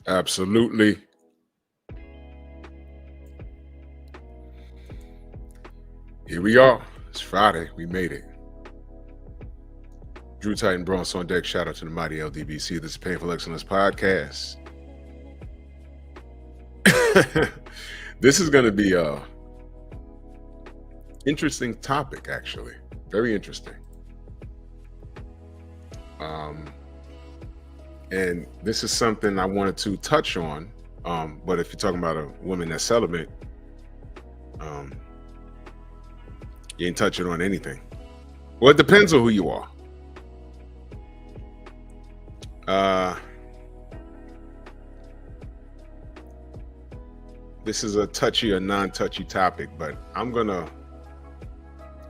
Absolutely. Here we are. It's Friday. We made it. Drew Titan Bronx on deck. Shout out to the mighty LDBC. This is Painful Excellence Podcast. This is going to be a interesting topic, actually. Very interesting. Um, and this is something I wanted to touch on. But if you're talking about a woman that's celibate, um, you ain't touching on anything. Well, it depends on who you are. This is a touchy or non-touchy topic, but I'm gonna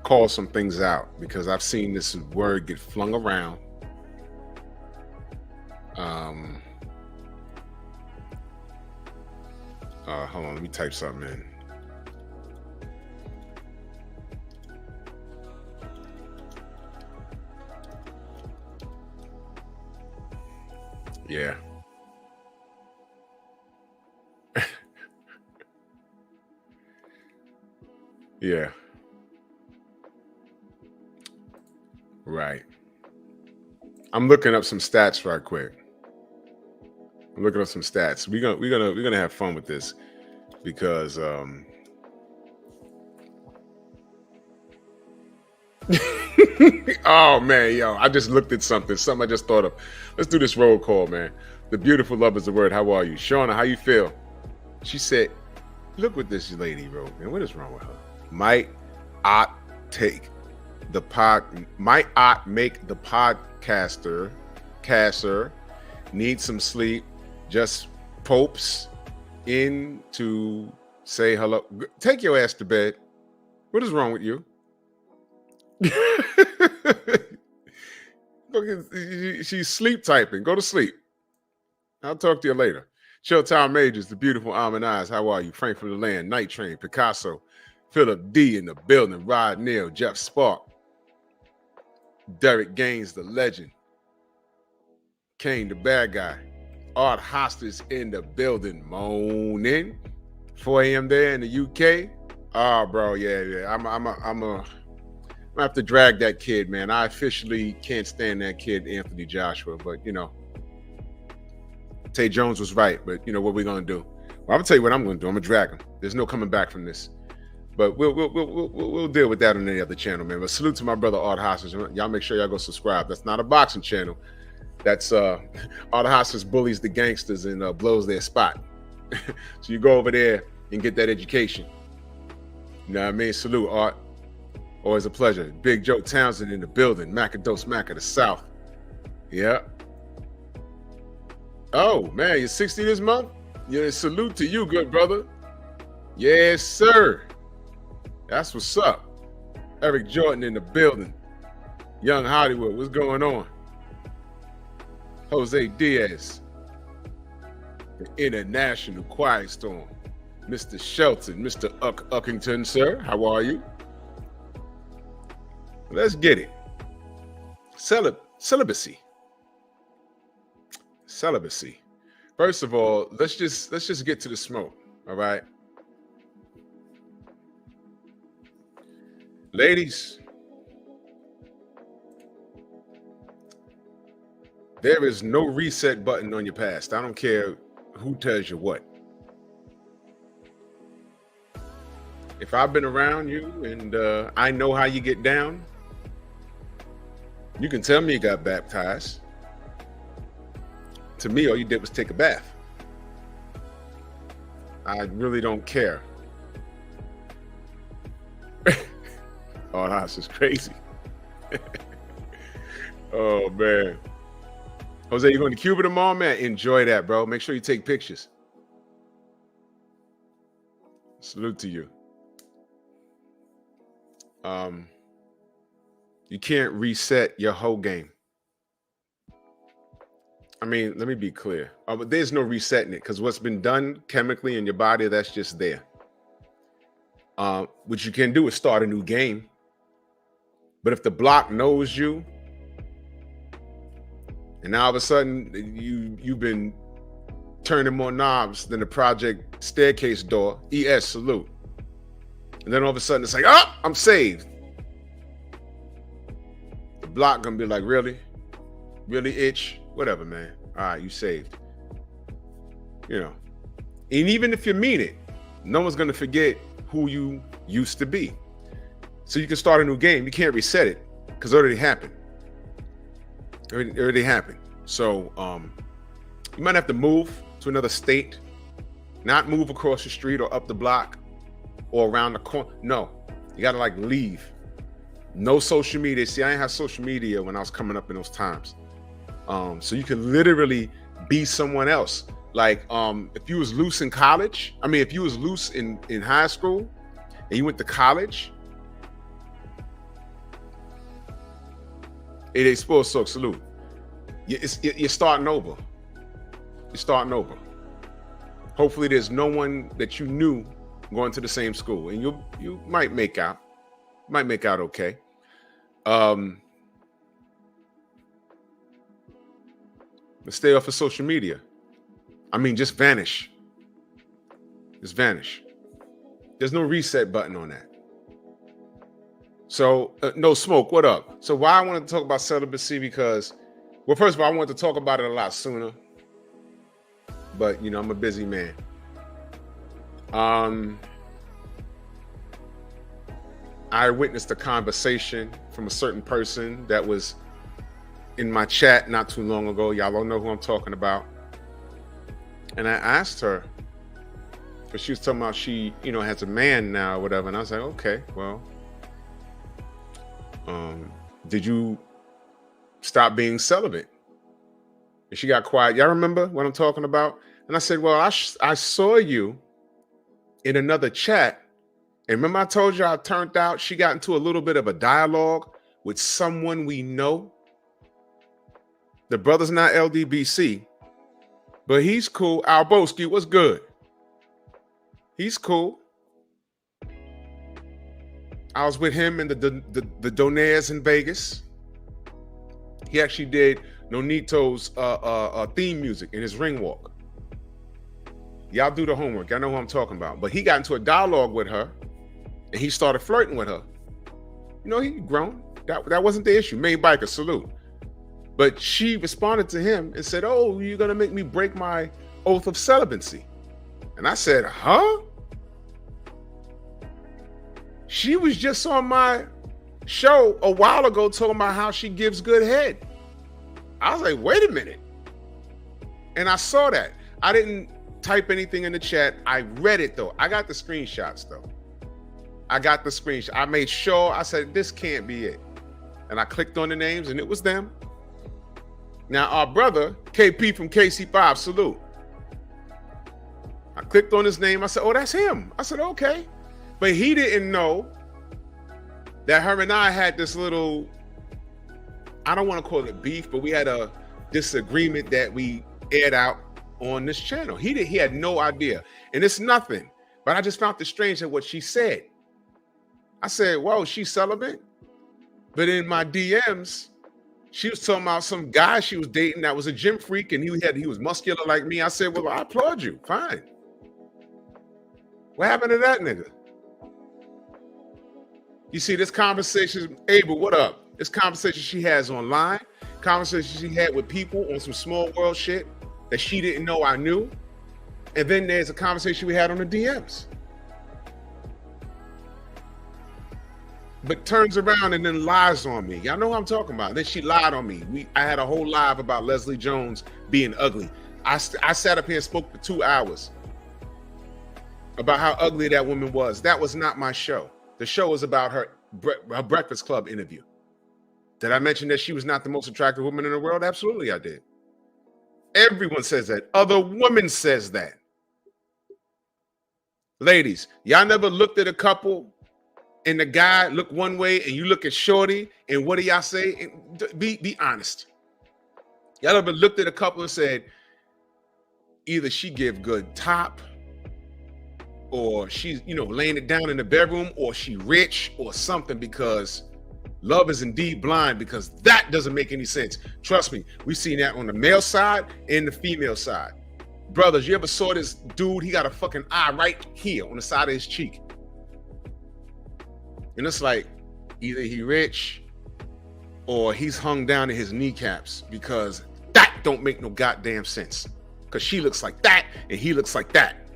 call some things out because I've seen this word get flung around. Hold on, let me type something in. Yeah. Yeah. Right. I'm looking up some stats right quick. I'm looking up some stats. We're gonna have fun with this because oh man, yo, I just looked at something I just thought of. Let's do this roll call, man. The beautiful love is the word. How are you? Shauna, how you feel? She said, look what this lady wrote, man. What is wrong with her? Might ought take the pod might ought make the podcaster caster need some sleep, just popes in to say hello. Take your ass to bed. What is wrong with you? She's sleep typing. Go to sleep. I'll talk to you later. Showtime Majors, the beautiful Almond Eyes. How are you? Frank from the Land, Night Train, Picasso, Philip D in the building, Rod Neal, Jeff Spark, Derek Gaines, the legend, Kane, the bad guy, Art Hostage in the building, moaning. 4 a.m. there in the UK. Oh, bro, yeah. I'm gonna have to drag that kid, man. I officially can't stand that kid, Anthony Joshua. But Tay Jones was right. But what we're gonna do? Well, I'm gonna tell you what I'm gonna do. I'm gonna drag him. There's no coming back from this. But we'll deal with that on any other channel, man. But salute to my brother Art Hostage. Y'all make sure y'all go subscribe. That's not a boxing channel. That's Art Hostage bullies the gangsters and blows their spot. So you go over there and get that education. You know what I mean? Salute, Art. Always a pleasure. Big Joe Townsend in the building. Macados Mac of the South. Yeah. Oh, man, you're 60 this month? Yeah, salute to you, good brother. Yes, sir. That's what's up. Eric Jordan in the building. Young Hollywood, what's going on? Jose Diaz. The International Quiet Storm. Mr. Shelton, Mr. Uckington, sir. How are you? Let's get it. Celibacy. First of all, let's just get to the smoke. All right. Ladies, there is no reset button on your past. I don't care who tells you what. If I've been around you and I know how you get down, you can tell me you got baptized. To me, all you did was take a bath. I really don't care. Oh, that's just crazy. Oh, man. Jose, you going to Cuba tomorrow, man? Enjoy that, bro. Make sure you take pictures. Salute to you. You can't reset your whole game. I mean, let me be clear. But there's no resetting it because what's been done chemically in your body, that's just there. What you can do is start a new game. But if the block knows you, and now all of a sudden you've been turning more knobs than the project staircase door. ES, salute. And then all of a sudden it's like, oh, I'm saved. The block gonna be like, really? Really, itch? Whatever, man. All right, you saved. You know. And even if you mean it, no one's gonna forget who you used to be. So you can start a new game. You can't reset it because it already happened. It already happened. So you might have to move to another state, not move across the street or up the block or around the corner. No, you gotta like leave. No social media. See, I didn't have social media when I was coming up in those times. So you could literally be someone else. Like if you was loose in college, if you was loose in high school and you went to college, it ain't supposed to salute. You're starting over. You're starting over. Hopefully there's no one that you knew going to the same school, and you might make out. Might make out okay. Let's stay off of social media. Just vanish. Just vanish. There's no reset button on that. So, no smoke, what up? So why I wanted to talk about celibacy, because, well, first of all, I wanted to talk about it a lot sooner. But, I'm a busy man. I witnessed a conversation from a certain person that was in my chat not too long ago. Y'all don't know who I'm talking about. And I asked her, because she was talking about she, has a man now or whatever. And I was like, okay, well, did you stop being celibate? And she got quiet. Y'all remember what I'm talking about? And I said, well, I saw you in another chat. And remember I told you I turned out, she got into a little bit of a dialogue with someone we know. The brother's not LDBC, but he's cool. Alboski, what's good? He's cool. I was with him in the Donaires in Vegas. He actually did Nonito's theme music in his ring walk. Y'all do the homework. Y'all know who I'm talking about. But he got into a dialogue with her, and he started flirting with her. He grown. That wasn't the issue. Main biker, salute. But she responded to him and said, oh, you're going to make me break my oath of celibacy. And I said, huh? She was just on my show a while ago talking about how she gives good head. I was like, wait a minute. And I saw that. I didn't type anything in the chat. I read it though. I got the screenshots though. I got the screenshot. I made sure, I said, this can't be it. And I clicked on the names and it was them. Now our brother, P.E.P from KC5, salute. I clicked on his name. I said, oh, that's him. I said, okay. But he didn't know that her and I had this little, I don't want to call it beef, but we had a disagreement that we aired out on this channel. He had no idea. And it's nothing. But I just found it strange that what she said. I said, whoa, she's celibate? But in my DMs, she was talking about some guy she was dating that was a gym freak and he was muscular like me. I said, well, I applaud you. Fine. What happened to that nigga? You see, this conversation, Abel, what up? This conversation she has online, conversation she had with people on some small world shit that she didn't know I knew. And then there's a conversation we had on the DMs. But turns around and then lies on me. Y'all know what I'm talking about. Then she lied on me. I had a whole live about Leslie Jones being ugly. I sat up here and spoke for 2 hours about how ugly that woman was. That was not my show. The show was about her Breakfast Club interview. Did I mention that she was not the most attractive woman in the world? Absolutely, I did. Everyone says that. Other women says that. Ladies, y'all never looked at a couple and the guy look one way and you look at shorty and what do y'all say? Be honest. Y'all ever looked at a couple and said, either she give good top or she's, laying it down in the bedroom, or she rich or something, because love is indeed blind, because that doesn't make any sense. Trust me, we've seen that on the male side and the female side. Brothers, you ever saw this dude? He got a fucking eye right here on the side of his cheek. And it's like, either he rich or he's hung down to his kneecaps, because that don't make no goddamn sense. Because she looks like that and he looks like that.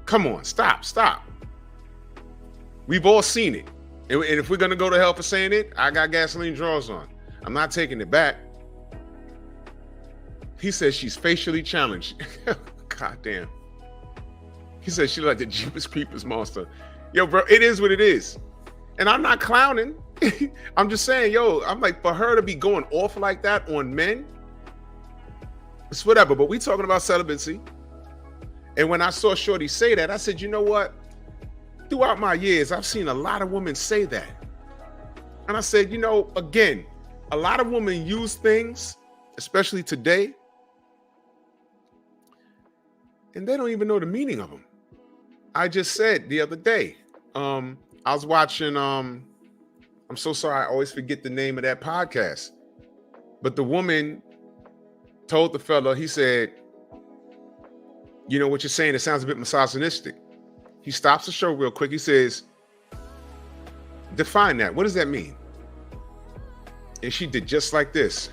Come on, stop. We've all seen it. And if we're going to go to hell for saying it, I got gasoline drawers on. I'm not taking it back. He says she's facially challenged. God damn. He says she like the Jeepers Creepers monster. Yo, bro, it is what it is. And I'm not clowning. I'm just saying, yo, I'm like, for her to be going off like that on men, it's whatever. But we talking about celibacy. And when I saw Shorty say that, I said, you know what? Throughout my years, I've seen a lot of women say that. And I said, you know, again, a lot of women use things, especially today, and they don't even know the meaning of them. I just said the other day, I was watching, I'm so sorry, I always forget the name of that podcast. But the woman told the fella, he said, you know what you're saying, it sounds a bit misogynistic. He stops the show real quick. He says, define that. What does that mean? And she did just like this.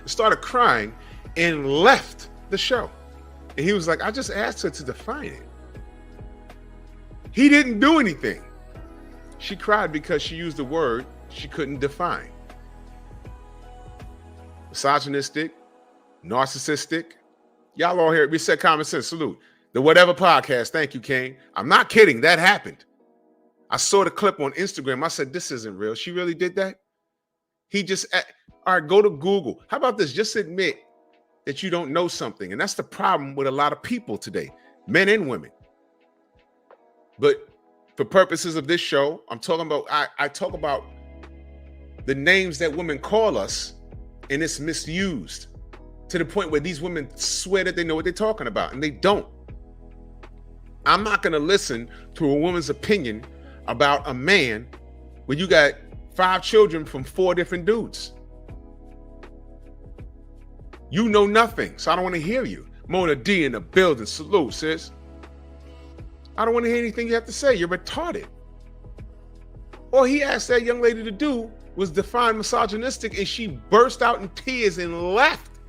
Started crying and left the show. And he was like, I just asked her to define it. He didn't do anything. She cried because she used a word she couldn't define. Misogynistic, narcissistic. Y'all all here. Reset Common Sense. Salute. The Whatever Podcast. Thank you, Kane. I'm not kidding. That happened. I saw the clip on Instagram. I said, this isn't real. She really did that? He just, all right, go to Google. How about this? Just admit that you don't know something. And that's the problem with a lot of people today, men and women. But for purposes of this show, I'm talking about, I talk about the names that women call us, and it's misused to the point where these women swear that they know what they're talking about, and they don't. I'm not going to listen to a woman's opinion about a man when you got 5 children from 4 different dudes. You know nothing, so I don't want to hear you. Mona D in the building. Salute, sis. I don't want to hear anything you have to say. You're retarded. All he asked that young lady to do was define misogynistic, and she burst out in tears and left.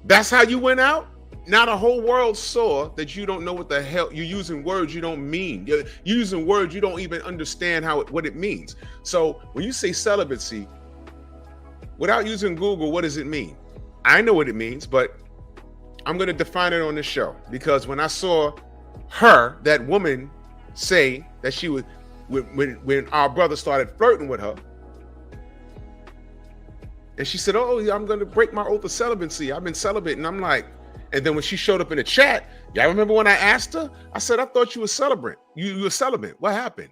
That's how you went out? Now the whole world saw that you don't know what the hell, you're using words you don't mean. You're using words you don't even understand what it means. So when you say celibacy, without using Google, what does it mean? I know what it means, but I'm going to define it on this show, because when I saw her, that woman, say that she was, when our brother started flirting with her, and she said, oh, I'm going to break my oath of celibacy. I've been celibate. And I'm like, and then when she showed up in the chat, y'all remember when I asked her? I said, I thought you were celibate. You were celibate. What happened?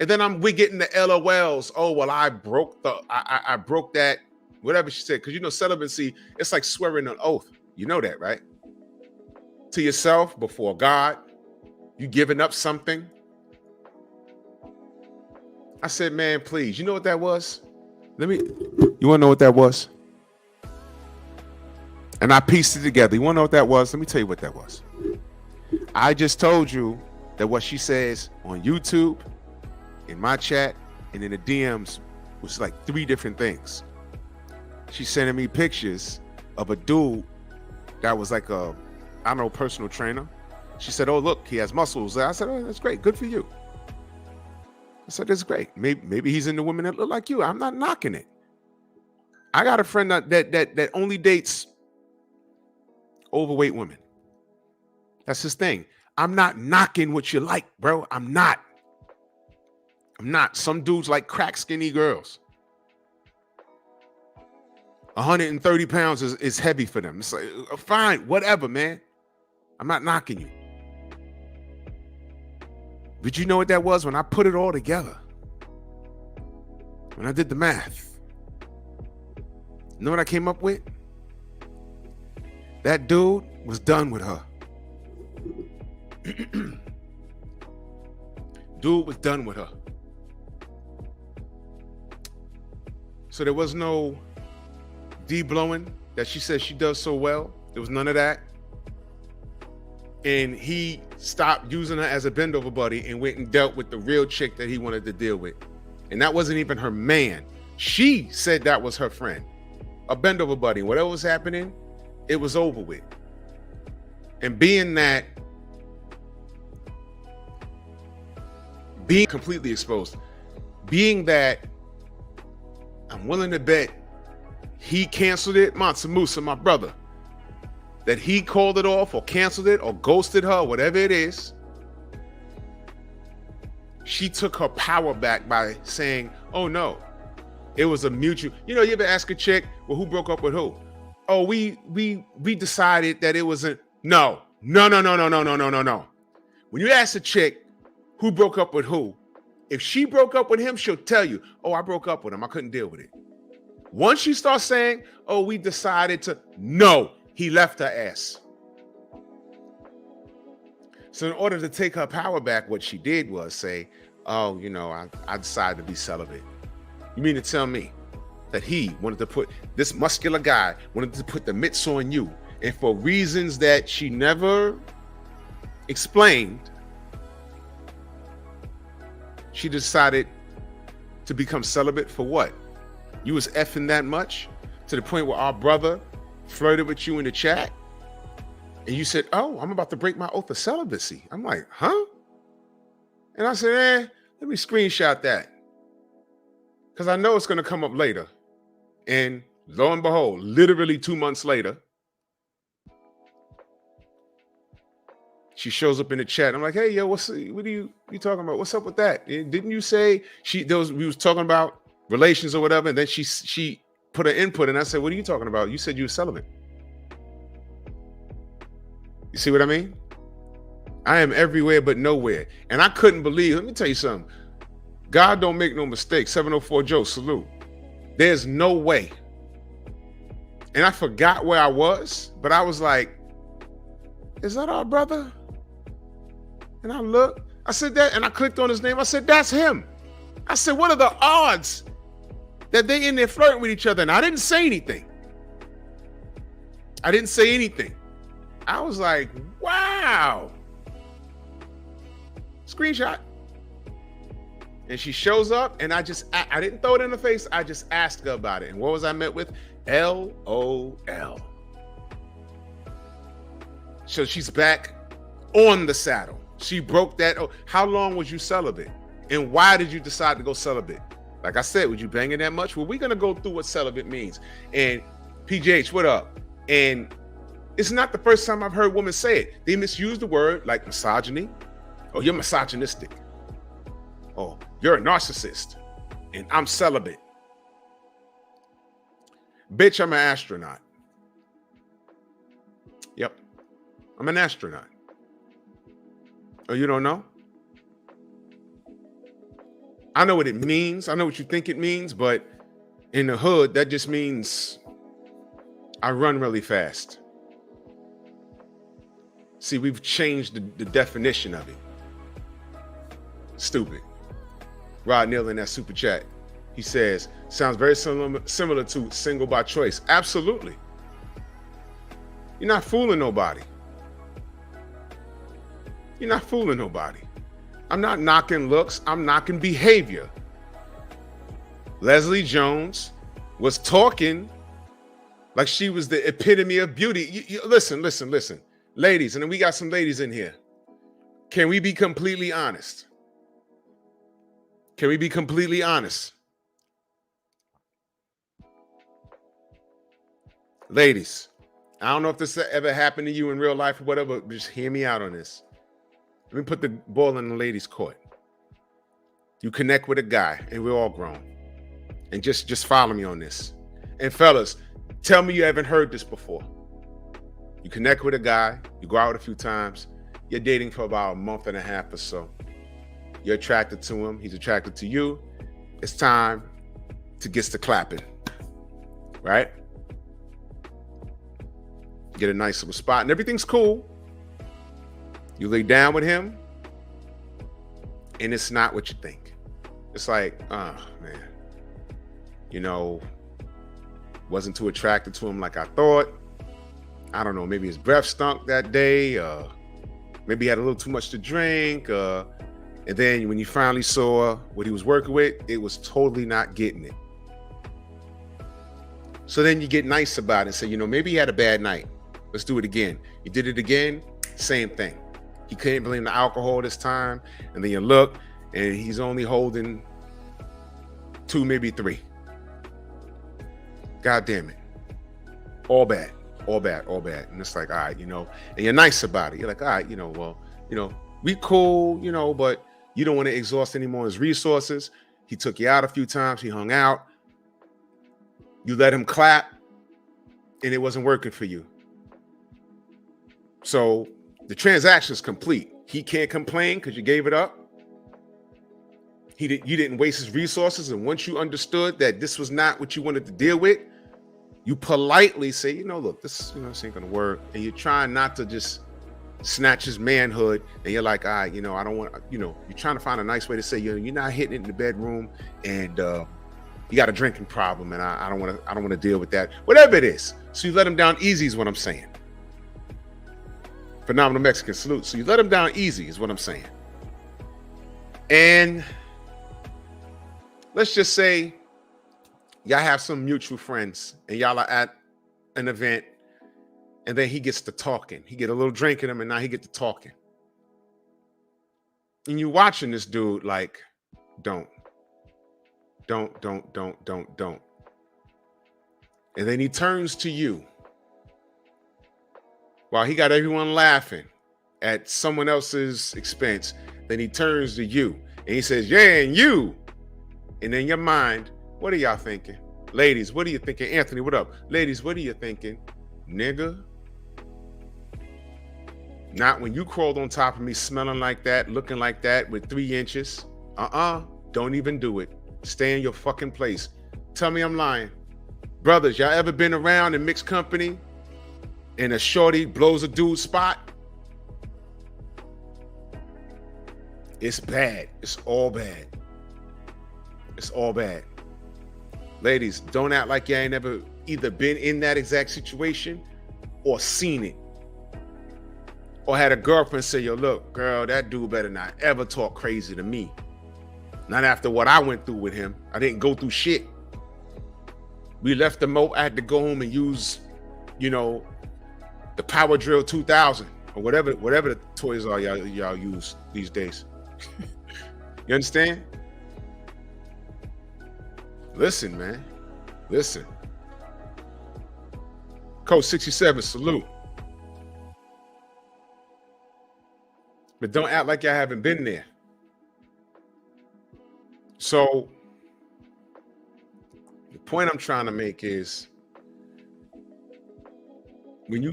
And then we're getting the LOLs. Oh, well, I broke that, whatever she said. Because, you know, celibacy, it's like swearing an oath. You know that, right? To yourself, before God, you giving up something. I said, man, please. You know what that was? You want to know what that was? And I pieced it together. You want to know what that was? Let me tell you what that was. I just told you that what she says on YouTube, in my chat, and in the DMs was like 3 different things. She's sending me pictures of a dude that was like a, I don't know, personal trainer. She said, oh, look, he has muscles. I said, oh, that's great. Good for you. I said, that's great. Maybe he's into women that look like you. I'm not knocking it. I got a friend that only dates overweight women. That's his thing. I'm not knocking what you like, bro. I'm not. Some dudes like crack skinny girls. 130 pounds is heavy for them. It's like, fine, whatever, man. I'm not knocking you. But you know what that was? When I put it all together, when I did the math, you know what I came up with? That dude was done with her. Dude was done with her. So there was no de-blowing that she says she does so well. There was none of that. And he stopped using her as a bend over buddy and went and dealt with the real chick that he wanted to deal with. And that wasn't even her man. She said that was her friend, a bend over buddy. Whatever was happening, it was over with. And being completely exposed, being that I'm willing to bet he canceled it, Mansa Musa, my brother, that he called it off or canceled it or ghosted her, whatever it is. She took her power back by saying, oh no, it was a mutual. You ever ask a chick, well, who broke up with who? Oh, we decided that it wasn't. No. When you ask a chick who broke up with who, if she broke up with him, she'll tell you, oh, I broke up with him. I couldn't deal with it. Once she starts saying, oh, we decided to, no, he left her ass. So in order to take her power back, what she did was say, oh, I decided to be celibate. You mean to tell me that he wanted to put, this muscular guy wanted to put the mitts on you, and for reasons that she never explained, she decided to become celibate for what? You was effing that much to the point where our brother flirted with you in the chat and you said, oh, I'm about to break my oath of celibacy. I'm like, huh? And I said, let me screenshot that, because I know it's going to come up later. And lo and behold, literally 2 months later, she shows up in the chat. I'm like, hey, yo, what are you talking about? What's up with that? Didn't you say we was talking about relations or whatever? And then she put her input, and I said, what are you talking about? You said you were celibate. You see what I mean? I am everywhere but nowhere. And I couldn't believe, let me tell you something. God don't make no mistakes. 704 Joe, salute. There's no way. And I forgot where I was, but I was like, is that our brother? And I looked, I said that, and I clicked on his name. I said, that's him. I said, what are the odds that they in there flirting with each other? And I didn't say anything. I didn't say anything. I was like, wow. Screenshot. And she shows up, and I didn't throw it in her face. I just asked her about it. And what was I met with? LOL. So she's back on the saddle. She broke that. Oh, how long was you celibate? And why did you decide to go celibate? Like I said, would you bang it that much? Well, we're going to go through what celibate means. And PJH, what up? And it's not the first time I've heard women say it. They misuse the word like misogyny. Oh, you're misogynistic. Oh, you're a narcissist. And I'm celibate. Bitch, I'm an astronaut. Yep. I'm an astronaut. Oh, you don't know? I know what it means. I know what you think it means, but in the hood, that just means I run really fast. See, we've changed the definition of it. Stupid. Rod Neal in that super chat. He says, sounds very similar to single by choice. Absolutely. You're not fooling nobody. You're not fooling nobody. I'm not knocking looks. I'm knocking behavior. Leslie Jones was talking like she was the epitome of beauty. Listen. Ladies, and then we got some ladies in here. Can we be completely honest? Can we be completely honest? Ladies, I don't know if this ever happened to you in real life or whatever, but just hear me out on this. Let me put the ball in the ladies' court. You connect with a guy, and we're all grown. And just follow me on this. And fellas, tell me you haven't heard this before. You connect with a guy, you go out a few times, you're dating for about a month and a half or so. You're attracted to him, he's attracted to you. It's time to get to clapping, right? Get a nice little spot and everything's cool. You lay down with him and it's not what you think. It's like, oh man, you know, wasn't too attracted to him like I thought. I don't know, maybe his breath stunk that day. Maybe he had a little too much to drink. And then when you finally saw what he was working with, it was totally not getting it. So then you get nice about it and say, you know, maybe he had a bad night. Let's do it again. You did it again, same thing. He couldn't blame the alcohol this time. And then you look and he's only holding 2, maybe 3. God damn it. All bad, all bad, all bad. And it's like, all right, you know, and you're nice about it. You're like, all right, you know, well, you know, we cool, you know, but you don't want to exhaust any more of his resources. He took you out a few times. He hung out. You let him clap and it wasn't working for you. So the transaction is complete. He can't complain because you gave it up. You didn't waste his resources. And once you understood that this was not what you wanted to deal with, you politely say, you know, look, this ain't gonna work. And you're trying not to just snatch his manhood. And you're like, all right, you know, I don't want, you know, you're trying to find a nice way to say, you know, you're not hitting it in the bedroom and you got a drinking problem. And I don't want to deal with that. Whatever it is. So you let him down easy is what I'm saying. Phenomenal Mexican salute. So you let him down easy is what I'm saying. And let's just say y'all have some mutual friends and y'all are at an event and then he gets to talking. He get a little drink in him and now he get to talking. And you watching this dude like, don't. And then he turns to you while he got everyone laughing at someone else's expense. Then he turns to you and he says, yeah, and you. And in your mind, what are y'all thinking? Ladies, what are you thinking? Anthony, what up? Ladies, what are you thinking? Nigga. Not when you crawled on top of me smelling like that, looking like that with 3 inches. Don't even do it. Stay in your fucking place. Tell me I'm lying. Brothers, y'all ever been around in mixed company and a shorty blows a dude's spot? It's bad. It's all bad. It's all bad. Ladies, don't act like you ain't never either been in that exact situation or seen it. Or had a girlfriend say, yo, look, girl, that dude better not ever talk crazy to me. Not after what I went through with him. I didn't go through shit. We left the moat. I had to go home and use, you know, the Power Drill 2000 or whatever the toys are y'all use these days. You understand? Listen, man. Listen. Code 67, salute. But don't act like y'all haven't been there. So the point I'm trying to make is when you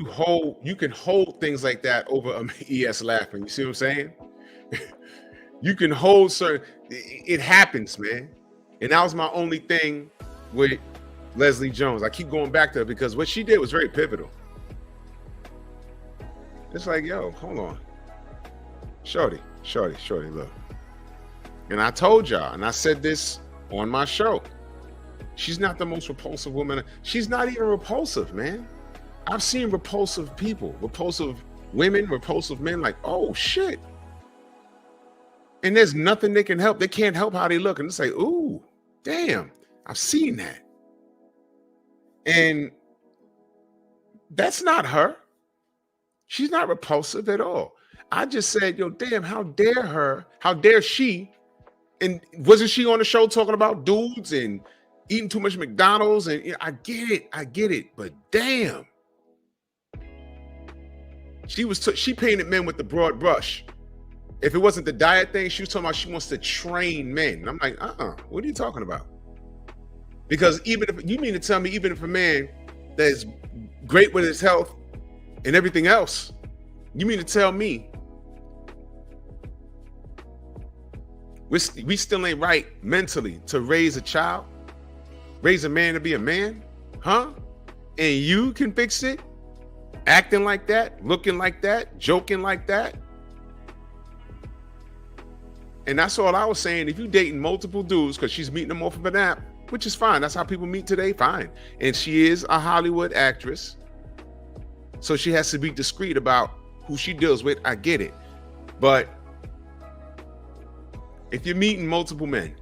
can hold things like that over ES laughing. You see what I'm saying? You can hold certain, it happens, man. And that was my only thing with Leslie Jones. I keep going back to her because what she did was very pivotal. It's like, yo, hold on. Shorty, look. And I told y'all, and I said this on my show, she's not the most repulsive woman. She's not even repulsive, man. I've seen repulsive people, repulsive women, repulsive men, like, oh, shit. And there's nothing they can help. They can't help how they look. And it's like, ooh, damn, I've seen that. And that's not her. She's not repulsive at all. I just said, yo, damn, how dare her? How dare she? And wasn't she on the show talking about dudes and eating too much McDonald's? And you know, I get it. But damn, she painted men with the broad brush. If it wasn't the diet thing, she was talking about she wants to train men. And I'm like, what are you talking about? Because even if you mean to tell me, even if a man that is great with his health and everything else, you mean to tell me we still ain't right mentally to raise a child, raise a man to be a man, huh? And you can fix it, acting like that, looking like that, joking like that. And that's all I was saying. If you dating multiple dudes, because she's meeting them off of an app, which is fine. That's how people meet today. Fine. And she is a Hollywood actress, so she has to be discreet about who she deals with. I get it. But if you're meeting multiple men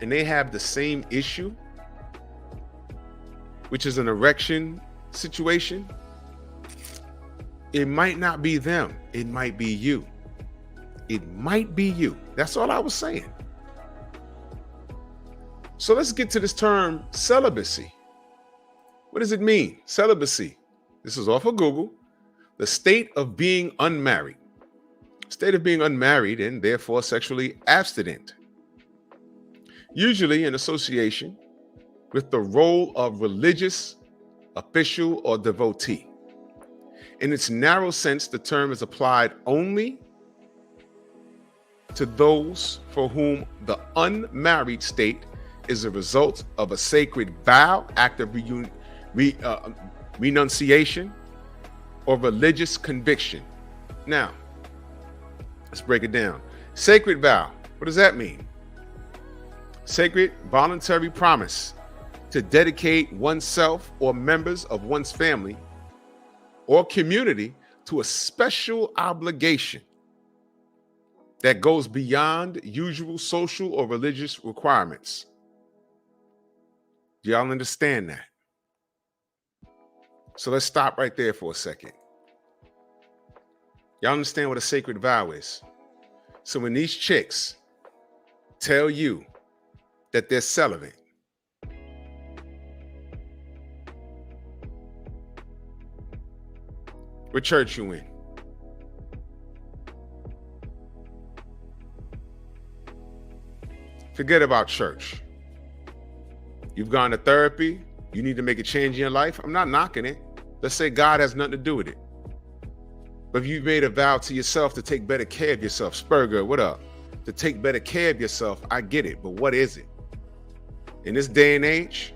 and they have the same issue, which is an erection situation, it might not be them. It might be you. It might be you. That's all I was saying. So let's get to this term celibacy. What does it mean? Celibacy. This is off of Google. The state of being unmarried. State of being unmarried and therefore sexually abstinent. Usually in association with the role of religious, official, or devotee. In its narrow sense, the term is applied only to those for whom the unmarried state is a result of a sacred vow, act of renunciation, or religious conviction. Now, let's break it down. Sacred vow, what does that mean? Sacred voluntary promise to dedicate oneself or members of one's family or community to a special obligation that goes beyond usual social or religious requirements. Do y'all understand that? So let's stop right there for a second. Y'all understand what a sacred vow is? So when these chicks tell you that they're celibate, what church you in? Forget about church. You've gone to therapy. You need to make a change in your life. I'm not knocking it. Let's say God has nothing to do with it. But if you've made a vow to yourself to take better care of yourself, Spurger, what up? To take better care of yourself, I get it. But what is it? In this day and age,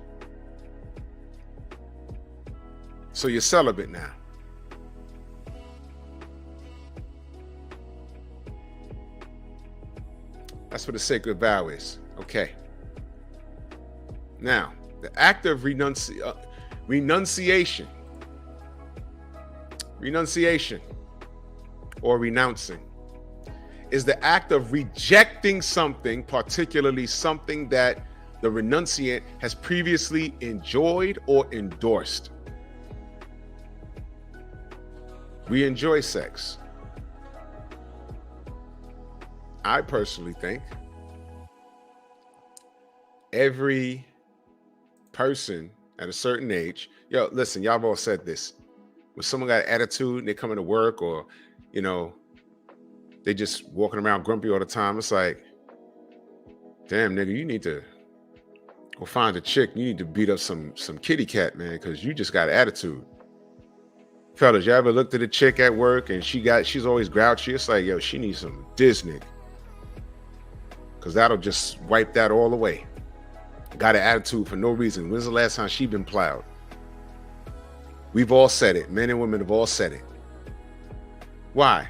so you're celibate now. That's what a sacred vow is. Okay. Now, the act of renunciation or renouncing is the act of rejecting something, particularly something that the renunciant has previously enjoyed or endorsed. We enjoy sex. I personally think every person at a certain age, listen, y'all have all said this. When someone got attitude and they come into work or, they just walking around grumpy all the time, it's like, damn, nigga, you need to go find a chick. You need to beat up some kitty cat, man, because you just got attitude. Fellas, you ever looked at a chick at work and she's always grouchy? It's like, she needs some Disney. Because that'll just wipe that all away. Got an attitude for no reason. When's the last time she been plowed? We've all said it. Men and women have all said it. Why?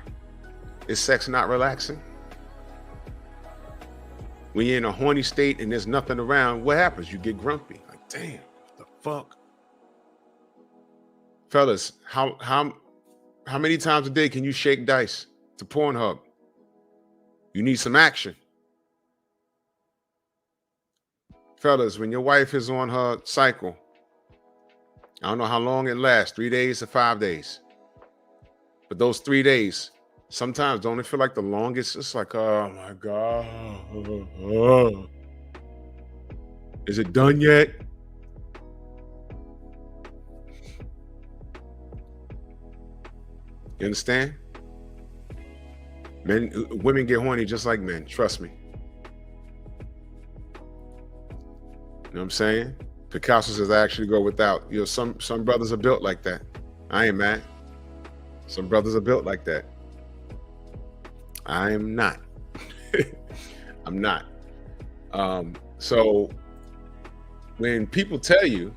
Is sex not relaxing? When you're in a horny state and there's nothing around, what happens? You get grumpy. Like, damn, what the fuck? Fellas, how many times a day can you shake dice to Pornhub? You need some action. Fellas, when your wife is on her cycle, I don't know how long it lasts, 3 days or 5 days. But those 3 days, sometimes don't it feel like the longest? It's like, oh my God. Is it done yet? You understand? Women get horny just like men, trust me. You know what I'm saying? Picasso says I actually go without. Some brothers are built like that. I ain't mad. Some brothers are built like that. I am not. I'm not. So when people tell you,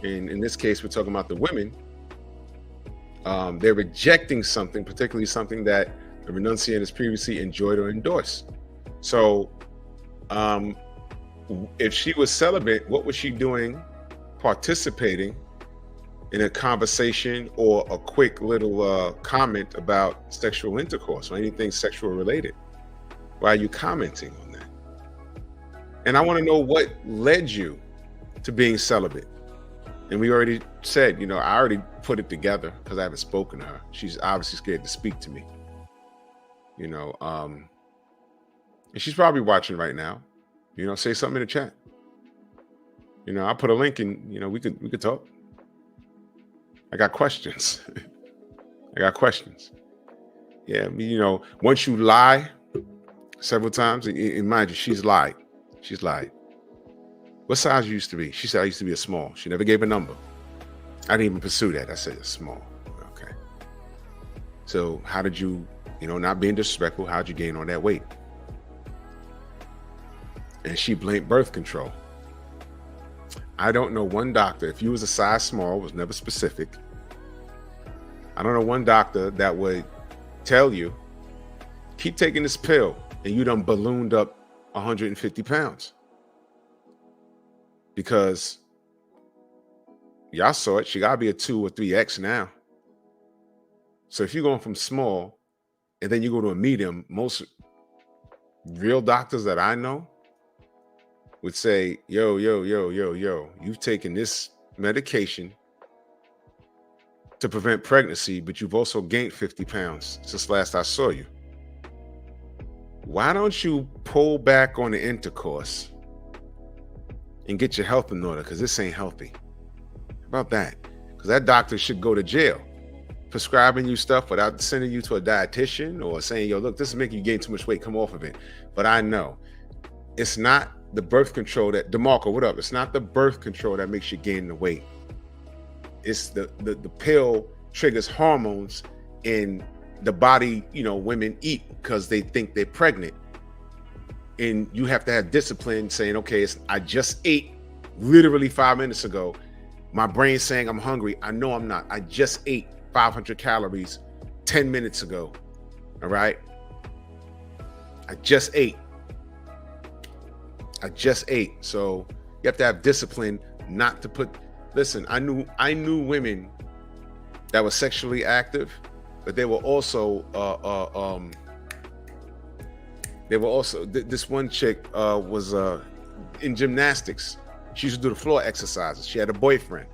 and in this case, we're talking about the women, they're rejecting something, particularly something that the renunciant has previously enjoyed or endorsed. So If she was celibate, what was she doing participating in a conversation or a quick little comment about sexual intercourse or anything sexual related? Why are you commenting on that? And I want to know what led you to being celibate. And we already said, I already put it together because I haven't spoken to her. She's obviously scared to speak to me, and she's probably watching right now. Say something in the chat. I'll put a link in, we could talk. I got questions. I got questions. Yeah, once you lie several times, and mind you, she's lied. She's lied. What size you used to be? She said I used to be a small. She never gave a number. I didn't even pursue that. I said a small. Okay. So how did you, not being disrespectful, how'd you gain on that weight? And she blamed birth control. I don't know one doctor, if you was a size small, was never specific. I don't know one doctor that would tell you, keep taking this pill and you done ballooned up 150 pounds. Because y'all saw it, she gotta be a 2 or 3X now. So if you're going from small and then you go to a medium, most real doctors that I know would say, yo, you've taken this medication to prevent pregnancy, but you've also gained 50 pounds since last I saw you. Why don't you pull back on the intercourse and get your health in order? Because this ain't healthy. How about that? Because that doctor should go to jail prescribing you stuff without sending you to a dietitian or saying, yo, look, this is making you gain too much weight, come off of it. But I know it's not the birth control that, DeMarco, what up? It's not the birth control that makes you gain the weight. It's the pill triggers hormones in the body, women eat because they think they're pregnant. And you have to have discipline saying, okay, I just ate literally 5 minutes ago. My brain's saying I'm hungry. I know I'm not. I just ate 500 calories 10 minutes ago. All right. I just ate. So you have to have discipline not to put, listen, I knew women that were sexually active, but they were also, this one chick was in gymnastics. She used to do the floor exercises. She had a boyfriend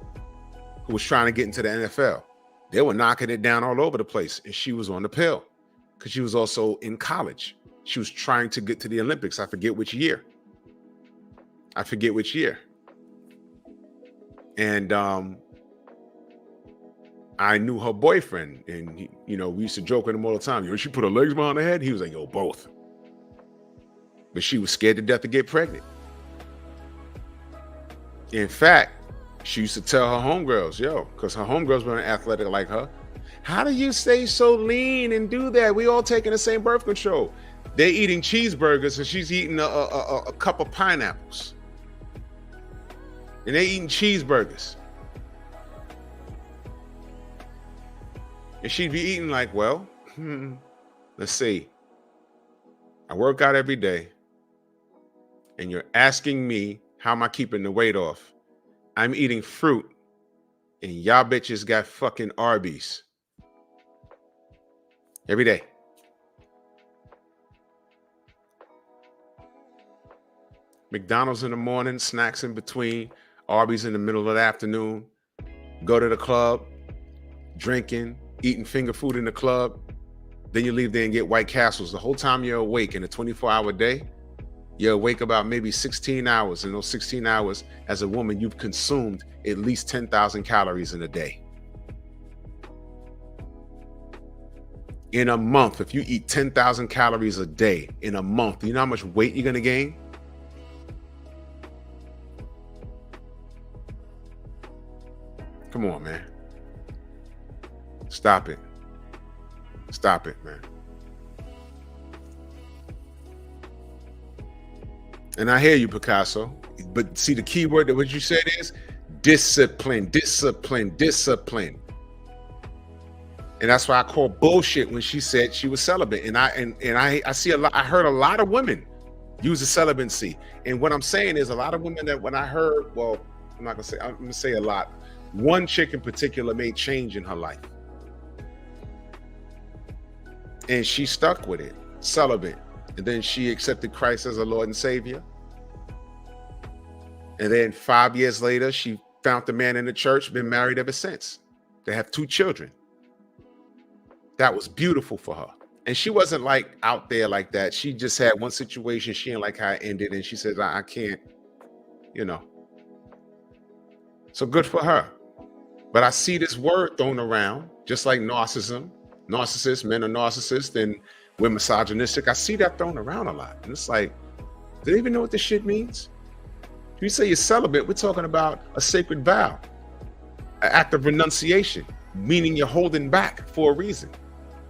who was trying to get into the NFL. They were knocking it down all over the place. And she was on the pill because she was also in college. She was trying to get to the Olympics. I forget which year. And I knew her boyfriend, and we used to joke with him all the time. She put her legs behind her head. He was like, yo, both. But she was scared to death to get pregnant. In fact, she used to tell her homegirls, because her homegirls weren't athletic like her, how do you stay so lean and do that? We all taking the same birth control. They're eating cheeseburgers and she's eating a cup of pineapples. And they eating cheeseburgers. And she'd be eating like, well, let's see. I work out every day. And you're asking me, how am I keeping the weight off? I'm eating fruit. And y'all bitches got fucking Arby's. Every day. McDonald's in the morning, snacks in between, Arby's in the middle of the afternoon, go to the club, drinking, eating finger food in the club. Then you leave there and get White Castles. The whole time you're awake in a 24-hour day, you're awake about maybe 16 hours. In those 16 hours, as a woman, you've consumed at least 10,000 calories in a day. In a month, if you eat 10,000 calories a day in a month, you know how much weight you're going to gain? Come on, man. Stop it. Stop it, man. And I hear you, Picasso. But see, the key word that what you said is discipline, discipline, discipline. And that's why I call bullshit when she said she was celibate. And I see a lot. I heard a lot of women Use the celibacy. And what I'm saying is a lot of women that when I heard, well, I'm gonna say a lot. One chick in particular made change in her life. And she stuck with it, celibate. And then she accepted Christ as her Lord and Savior. And then 5 years later, she found the man in the church, been married ever since. They have 2 children. That was beautiful for her. And she wasn't like out there like that. She just had one situation. She didn't like how it ended. And she said, I can't, you know. So good for her. But I see this word thrown around, just like narcissism. Narcissists, men are narcissists, and we're misogynistic. I see that thrown around a lot. And it's like, do they even know what this shit means? If you say you're celibate, we're talking about a sacred vow, an act of renunciation, meaning you're holding back for a reason.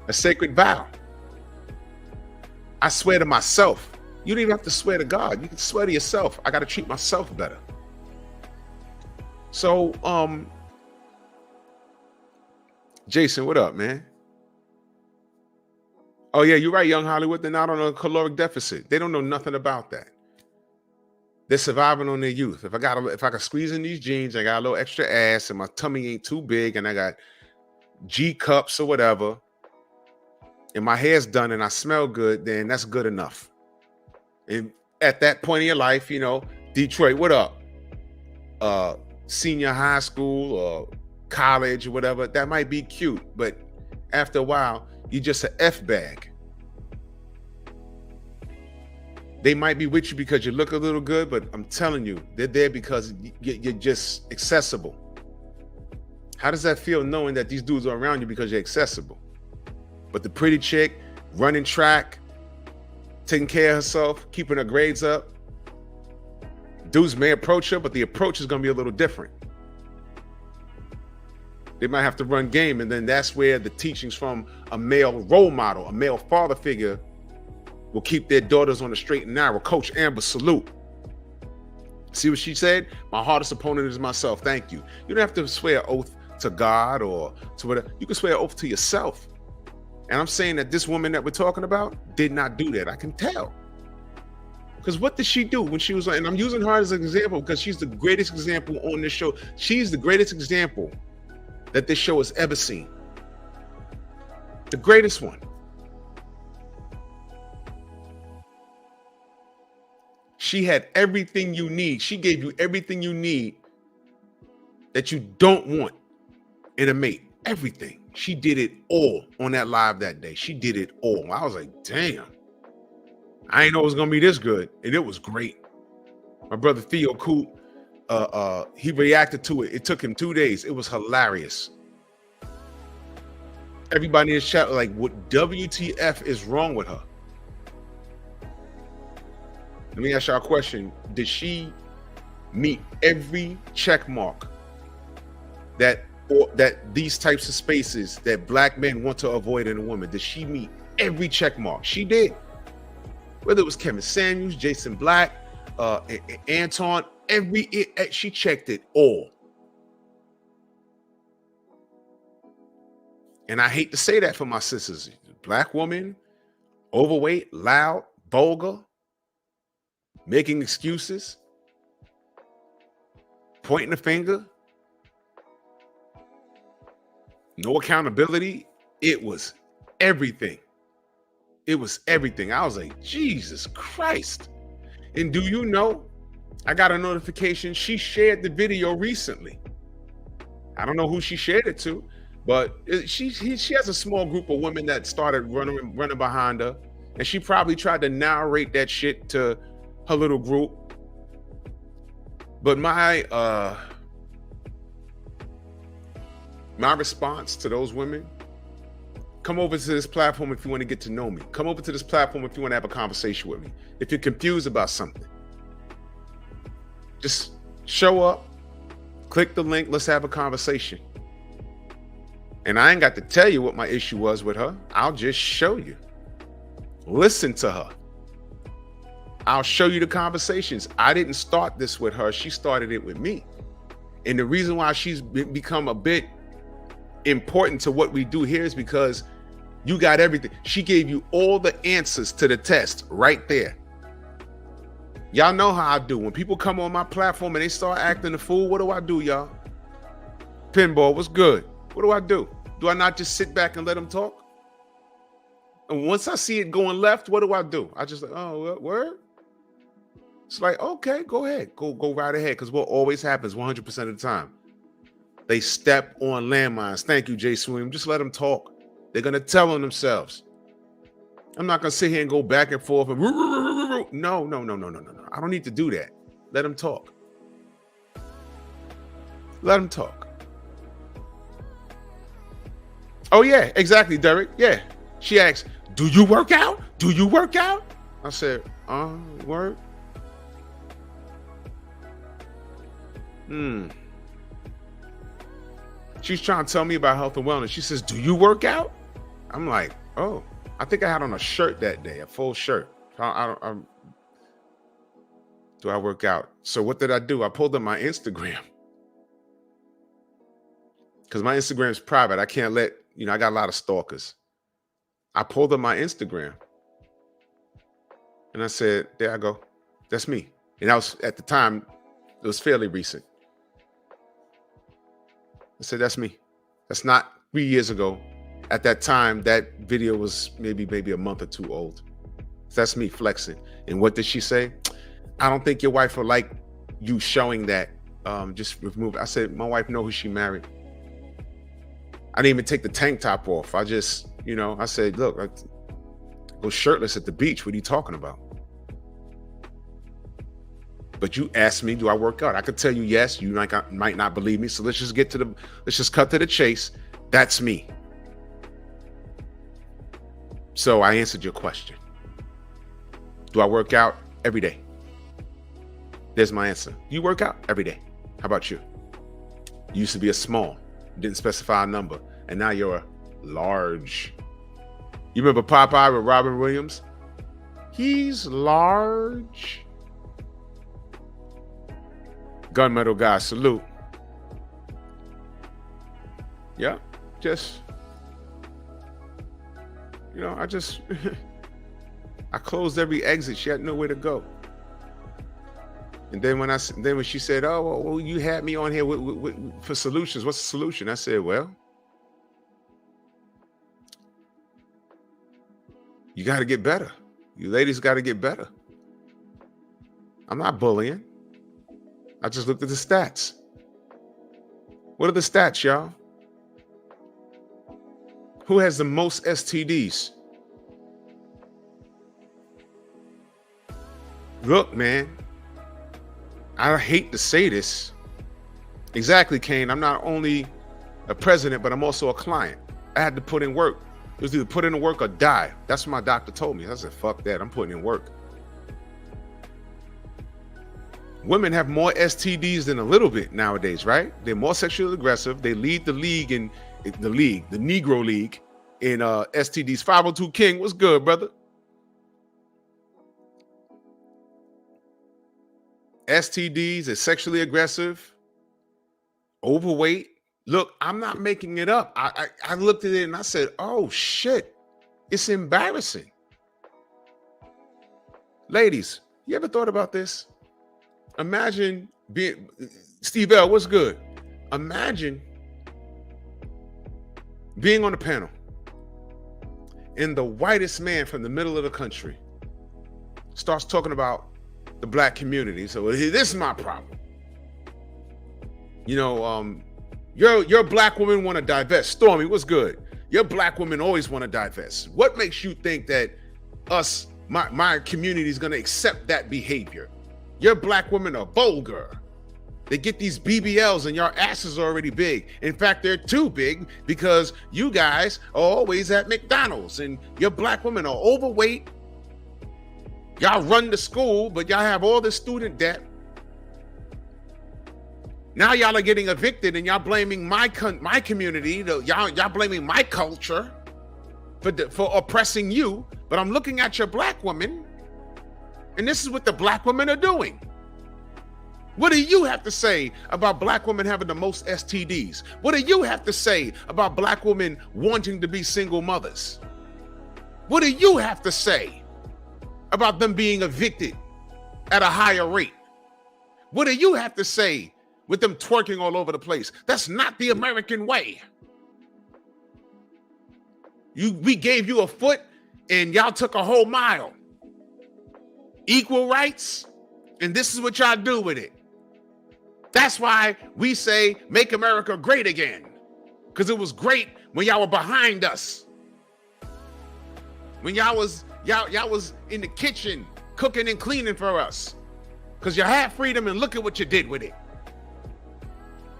A sacred vow. I swear to myself. You don't even have to swear to God. You can swear to yourself. I got to treat myself better. So, Jason, what up, man? Oh yeah, you're right, Young Hollywood. They're not on a caloric deficit. They don't know nothing about that. They're surviving on their youth. If I can squeeze in these jeans, I got a little extra ass, and my tummy ain't too big, and I got G cups or whatever, and my hair's done, and I smell good, then that's good enough. And at that point in your life, you know, Detroit, what up? Senior high school or college or whatever, that might be cute, but after a while, you're just an F bag. They might be with you because you look a little good, but I'm telling you, they're there because you're just accessible. How does that feel knowing that these dudes are around you because you're accessible? But the pretty chick, running track, taking care of herself, keeping her grades up, dudes may approach her, but the approach is going to be a little different. They might have to run game, and then that's where the teachings from a male role model, a male father figure, will keep their daughters on the straight and narrow. Coach Amber, salute. See what she said? My hardest opponent is myself. Thank you. You don't have to swear an oath to God or to whatever. You can swear an oath to yourself. And I'm saying that this woman that we're talking about did not do that. I can tell. Because what did she do when she was, and I'm using her as an example because she's the greatest example on this show. She's the greatest example that this show has ever seen. The greatest one. She had everything you need. She gave you everything you need that you don't want in a mate. Everything. She did it all on that live that day. She did it all. I was like, damn. I didn't know it was going to be this good. And it was great. My brother Theo Coop, he reacted to it. It took him 2 days. It was hilarious. Everybody in the chat was like, what WTF is wrong with her? Let me ask y'all a question. Did she meet every check mark that these types of spaces that black men want to avoid in a woman? Did she meet every check mark? She did. Whether it was Kevin Samuels, Jason Black, Anton, she checked it all. And I hate to say that for my sisters. Black woman, overweight, loud, vulgar, making excuses, pointing the finger, no accountability. It was everything. It was everything. I was like, Jesus Christ. And do you know, I got a notification. She shared the video recently. I don't know who she shared it to, but she has a small group of women that started running behind her. And she probably tried to narrate that shit to her little group. But my response to those women, come over to this platform if you want to get to know me. Come over to this platform if you want to have a conversation with me. If you're confused about something, just show up, click the link, let's have a conversation. And I ain't got to tell you what my issue was with her. I'll just show you. Listen to her. I'll show you the conversations. I didn't start this with her. She started it with me. And the reason why she's become a bit important to what we do here is because you got everything. She gave you all the answers to the test right there. Y'all know how I do. When people come on my platform and they start acting the fool, what do, y'all? Pinball, what's good? What do? Do I not just sit back and let them talk? And once I see it going left, what do? I just like, oh, word? It's like, okay, go ahead. Go right ahead. Because what always happens 100% of the time, they step on landmines. Thank you, Jay Swim. Just let them talk. They're going to tell on themselves. I'm not going to sit here and go back and forth. And no. I don't need to do that. Let them talk. Let them talk. Oh, yeah, exactly, Derek. Yeah. She asked, do you work out? Do you work out? I said, word. She's trying to tell me about health and wellness. She says, do you work out? I'm like, oh, I think I had on a shirt that day, a full shirt. Do I work out? So what did I do? I pulled up my Instagram. Because my Instagram is private. I can't let, I got a lot of stalkers. I pulled up my Instagram. And I said, there I go. That's me. And that was, at the time, it was fairly recent. I said, that's me. That's not 3 years ago. At that time, that video was maybe a month or two old. So that's me flexing. And what did she say? I don't think your wife will like you showing that. Just remove it. I said, my wife knows who she married. I didn't even take the tank top off. I just, I said, look, I go shirtless at the beach. What are you talking about? But you asked me, do I work out? I could tell you yes. You might not believe me. So let's just cut to the chase. That's me. So I answered your question. Do I work out? Every day. There's my answer. You work out? Every day. How about you? You used to be a small, didn't specify a number, and now you're a large. You remember Popeye with Robin Williams? He's large. Gunmetal guy, salute. Yeah, just, I closed every exit. She had nowhere to go. And then when she said, oh, well, you had me on here for solutions. What's the solution? I said, well, you got to get better. You ladies got to get better. I'm not bullying. I just looked at the stats. What are the stats, y'all? Who has the most STDs? Look, man, I hate to say this. Exactly, Kane. I'm not only a president, but I'm also a client. I had to put in work. It was either put in the work or die. That's what my doctor told me. I said, fuck that. I'm putting in work. Women have more STDs than a little bit nowadays, right? They're more sexually aggressive. They lead the league the Negro League in STDs. 502 King, what's good, brother? STDs is sexually aggressive, overweight. Look, I'm not making it up. I looked at it and I said, oh shit, it's embarrassing. Ladies, you ever thought about this? Imagine being, Steve L, what's good? Imagine being on a panel and the whitest man from the middle of the country starts talking about the black community. So this is my problem. Your black women want to divest. Stormy, what's good? Your black women always want to divest. What makes you think that my community is going to accept that behavior? Your black women are vulgar. They get these BBLs and your asses are already big. In fact, they're too big because you guys are always at McDonald's and your black women are overweight. Y'all run the school, but y'all have all this student debt. Now y'all are getting evicted and y'all blaming my community. Y'all blaming my culture for oppressing you. But I'm looking at your black women, and this is what the black women are doing. What do you have to say about black women having the most STDs? What do you have to say about black women wanting to be single mothers? What do you have to say about them being evicted at a higher rate. What do you have to say with them twerking all over the place? That's not the American way. We gave you a foot and y'all took a whole mile. Equal rights, and this is what y'all do with it. That's why we say make America great again. Because it was great when y'all were behind us. When y'all was in the kitchen cooking and cleaning for us. Because you had freedom and look at what you did with it.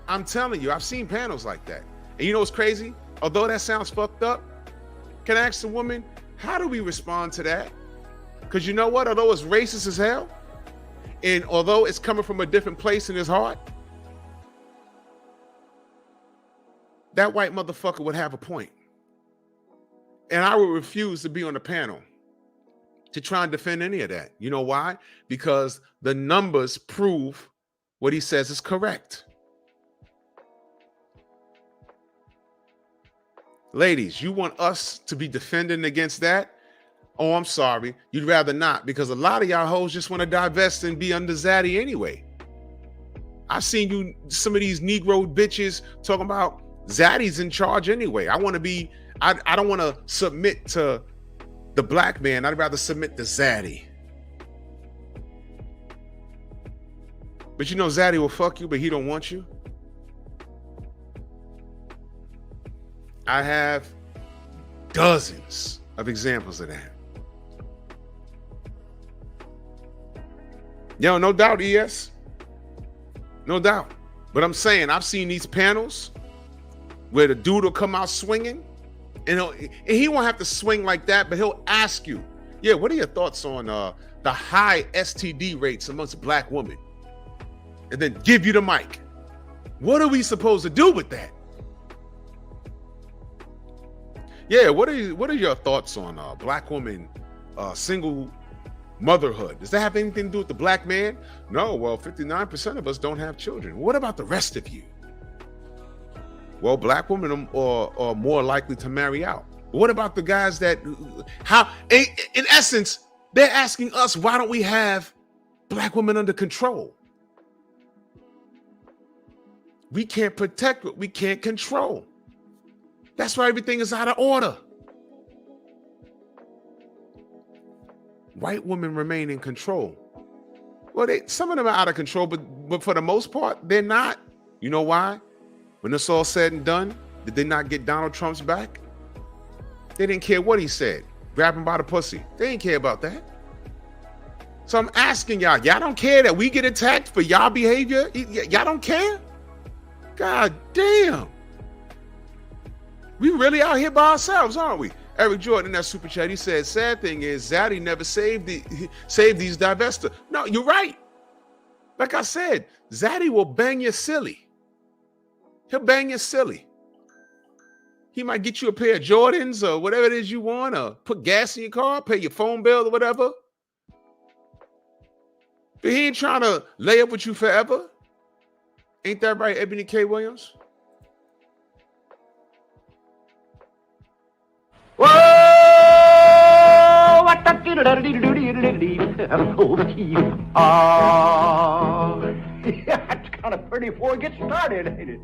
I'm telling you, I've seen panels like that. And you know what's crazy? Although that sounds fucked up, can I ask the woman, how do we respond to that? Because you know what? Although it's racist as hell, and although it's coming from a different place in his heart, that white motherfucker would have a point. And I would refuse to be on the panel to try and defend any of that. You know why? Because the numbers prove what he says is correct. Ladies, you want us to be defending against that? Oh, I'm sorry. You'd rather not, because a lot of y'all hoes just want to divest and be under Zaddy anyway. I've seen some of these Negro bitches talking about Zaddy's in charge anyway. I don't want to submit to the black man. I'd rather submit to Zaddy. But you know Zaddy will fuck you, but he don't want you. I have dozens of examples of that. Yo, no doubt, ES. No doubt. But I'm saying, I've seen these panels where the dude will come out swinging, and he won't have to swing like that, but he'll ask you, yeah, what are your thoughts on the high STD rates amongst black women? And then give you the mic. What are we supposed to do with that? Yeah, what are your thoughts on black women single motherhood? Does that have anything to do with the black man? No, well, 59% of us don't have children. What about the rest of you? Well, black women are more likely to marry out. What about the guys that, in essence, they're asking us, why don't we have black women under control? We can't protect what we can't control. That's why everything is out of order. White women remain in control. Well, some of them are out of control, but for the most part, they're not. You know why? When it's all said and done, did they not get Donald Trump's back? They didn't care what he said. Grab him by the pussy. They didn't care about that. So I'm asking y'all don't care that we get attacked for y'all behavior? Y'all don't care? God damn. We really out here by ourselves, aren't we? Eric Jordan in that super chat, he said, sad thing is Zaddy never saved these divestors. No, you're right. Like I said, Zaddy will bang you silly. He'll bang you silly. He might get you a pair of Jordans or whatever it is you want, or put gas in your car, pay your phone bill or whatever. But he ain't trying to lay up with you forever. Ain't that right, Ebony K. Williams? Whoa! What the That's kind of pretty before it gets started, ain't it?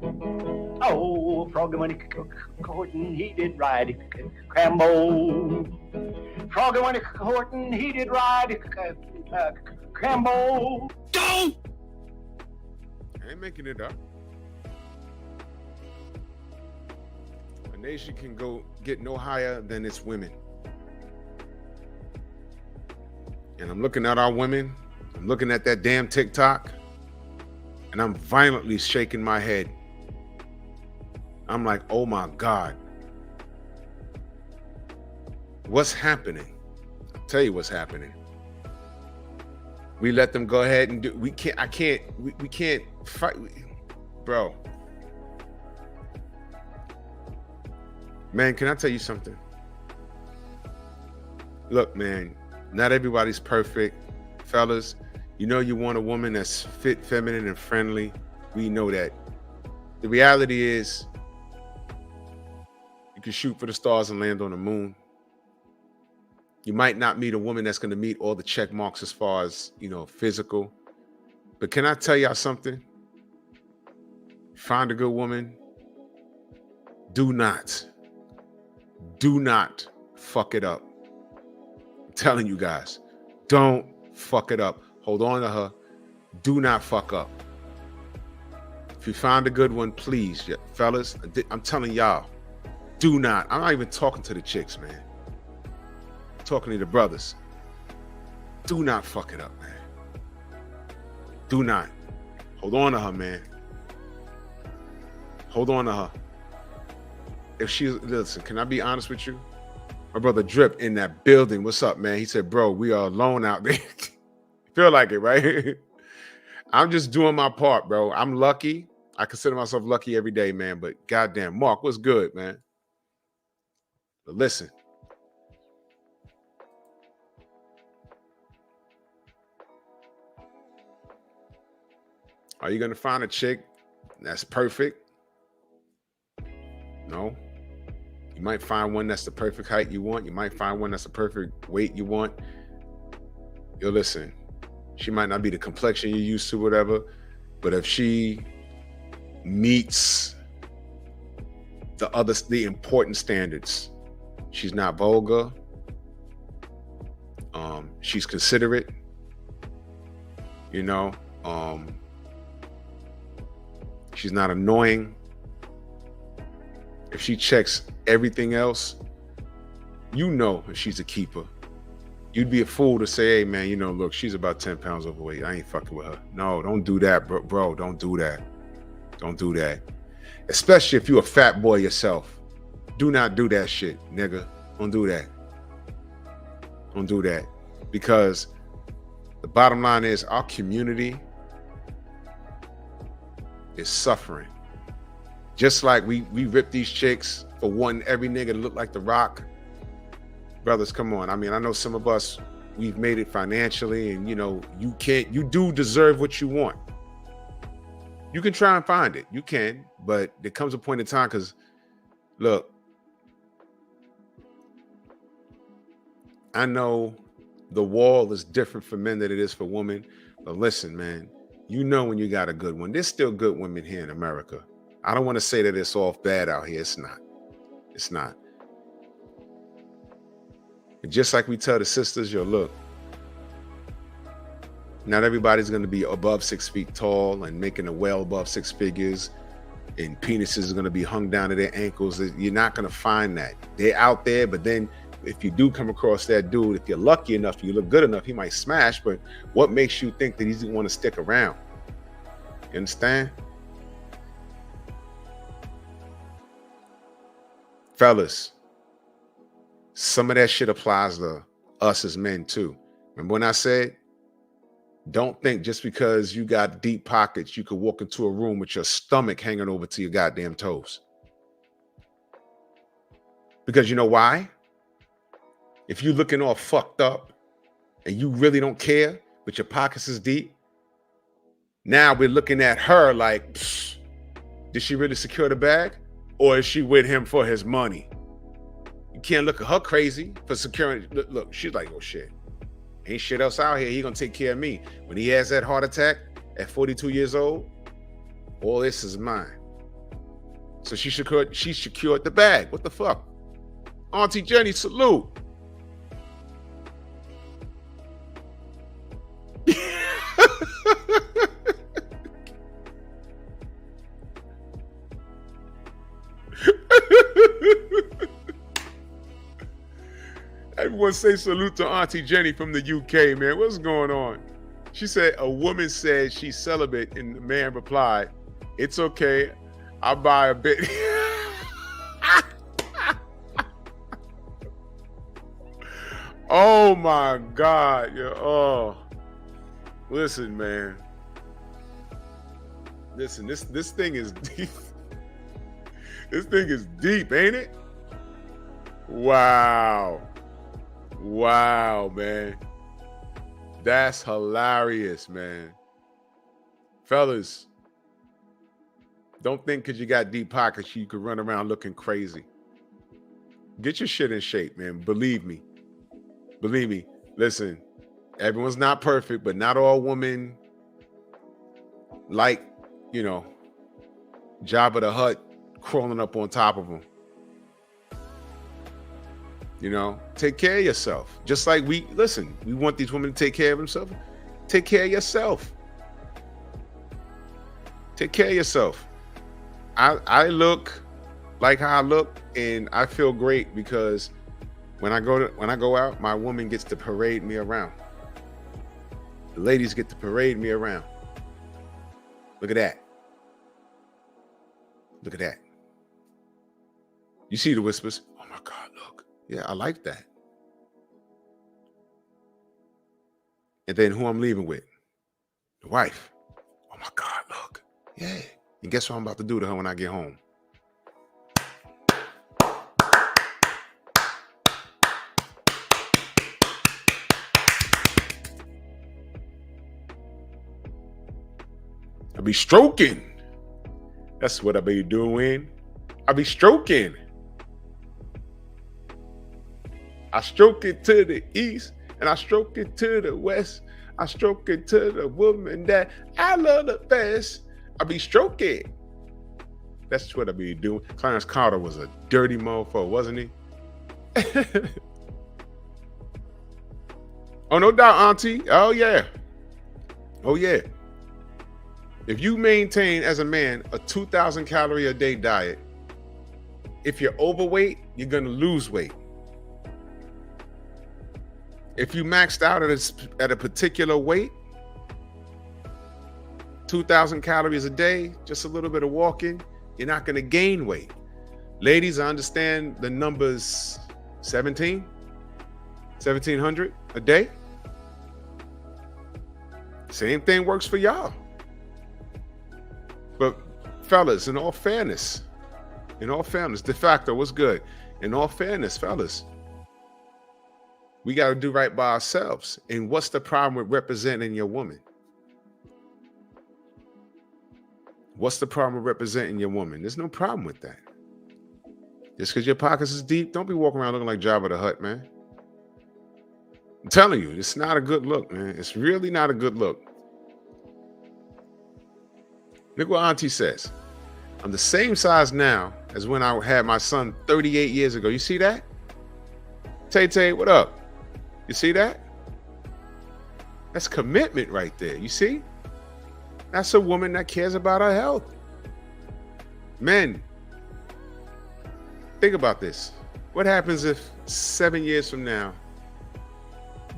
Oh, Froggy when he courtin', he did ride Crambo. Froggy when he courtin', he did ride Crambo. Don't! I ain't making it up. A nation can get no higher than its women. And I'm looking at our women. I'm looking at that damn TikTok. And I'm violently shaking my head. I'm like, oh my God. What's happening? I'll tell you what's happening. We let them go ahead and do, we can't fight. Bro. Man, can I tell you something? Look, man, not everybody's perfect. Fellas, you know you want a woman that's fit, feminine, and friendly. We know that. The reality is you can shoot for the stars and land on the moon. You might not meet a woman that's going to meet all the check marks as far as, physical. But can I tell y'all something? Find a good woman. Do not fuck it up. I'm telling you guys, don't fuck it up. Hold on to her. Do not fuck up. If you find a good one, please, fellas, I'm telling y'all, do not. I'm not even talking to the chicks, man. I'm talking to the brothers. Do not fuck it up, man. Do not. Hold on to her, man. Hold on to her. Listen, can I be honest with you? My brother Drip in that building. What's up, man? He said, bro, we are alone out there. Feel like it, right? I'm just doing my part, bro. I'm lucky. I consider myself lucky every day, man. But goddamn, Mark, what's good, man? But listen. Are you going to find a chick that's perfect? No. You might find one that's the perfect height you want. You might find one that's the perfect weight you want. Yo, listen, she might not be the complexion you're used to, whatever, but if she meets the important standards, she's not vulgar, she's considerate, she's not annoying. If she checks everything else, if she's a keeper. You'd be a fool to say, hey, man, look, she's about 10 pounds overweight. I ain't fucking with her. No, don't do that, bro. Don't do that. Don't do that. Especially if you're a fat boy yourself. Do not do that shit, nigga. Don't do that. Don't do that. Because the bottom line is our community is suffering. Just like we rip these chicks for wanting every nigga to look like The Rock. Brothers, come on. I mean, I know some of us, we've made it financially, and you do deserve what you want. You can try and find it. You can, but there comes a point in time, because look, I know the wall is different for men than it is for women, but listen, man, when you got a good one. There's still good women here in America. I don't want to say that it's all bad out here. It's not. It's not. And just like we tell the sisters, look, not everybody's going to be above 6 feet tall and making a well above six figures, and penises are going to be hung down to their ankles. You're not going to find that. They're out there, but then if you do come across that dude, if you're lucky enough, you look good enough, he might smash, but what makes you think that he's going to want to stick around? You understand? Fellas, some of that shit applies to us as men too. Remember when I said, don't think just because you got deep pockets, you could walk into a room with your stomach hanging over to your goddamn toes. Because you know why? If you're looking all fucked up and you really don't care, but your pockets is deep, now we're looking at her like, did she really secure the bag? Or is she with him for his money? You can't look at her crazy for securing. Look, she's like, oh shit, ain't shit else out here. He gonna take care of me. When he has that heart attack at 42 years old, all this is mine. So she secured the bag. What the fuck? Auntie Jenny, salute. Everyone say salute to Auntie Jenny from the UK, man. What's going on? She said a woman said she's celibate, and the man replied, it's okay, I'll buy a bit. Oh my God. Oh, listen, man. Listen, this thing is deep. This thing is deep, ain't it? Wow. Wow, man. That's hilarious, man. Fellas, don't think because you got deep pockets you could run around looking crazy. Get your shit in shape, man. Believe me. Believe me, listen, everyone's not perfect, but not all women like, you know, Jabba the Hutt crawling up on top of them. You know, take care of yourself. Just like we want these women to take care of themselves. Take care of yourself. Take care of yourself. I look like how I look, and I feel great because when I go out, my woman gets to parade me around. The ladies get to parade me around. Look at that. Look at that. You see the whispers? Oh my God, look. Yeah, I like that. And then who I'm leaving with? The wife. Oh my God, look. Yeah. And guess what I'm about to do to her when I get home? I be stroking. That's what I be doing. I be stroking. I stroke it to the east and I stroke it to the west. I stroke it to the woman that I love the best. I be stroking. That's what I be doing. Clarence Carter was a dirty mofo, wasn't he? Oh, no doubt, Auntie. Oh, yeah. Oh, yeah. If you maintain as a man a 2,000 calorie a day diet, if you're overweight, you're going to lose weight. If you maxed out at a particular weight, 2,000 calories a day, just a little bit of walking, you're not going to gain weight. Ladies, I understand the numbers 1,700 a day. Same thing works for y'all. But fellas, in all fairness, de facto, what's good? In all fairness, fellas, we got to do right by ourselves. And what's the problem with representing your woman? What's the problem with representing your woman? There's no problem with that. Just because your pockets is deep, don't be walking around looking like Jabba the Hutt, man. I'm telling you, it's not a good look, man. It's really not a good look. Look what Auntie says. I'm the same size now as when I had my son 38 years ago. You see that? Tay, what up? You see that? That's commitment right there. You see? That's a woman that cares about her health. Men, think about this. What happens if 7 years from now,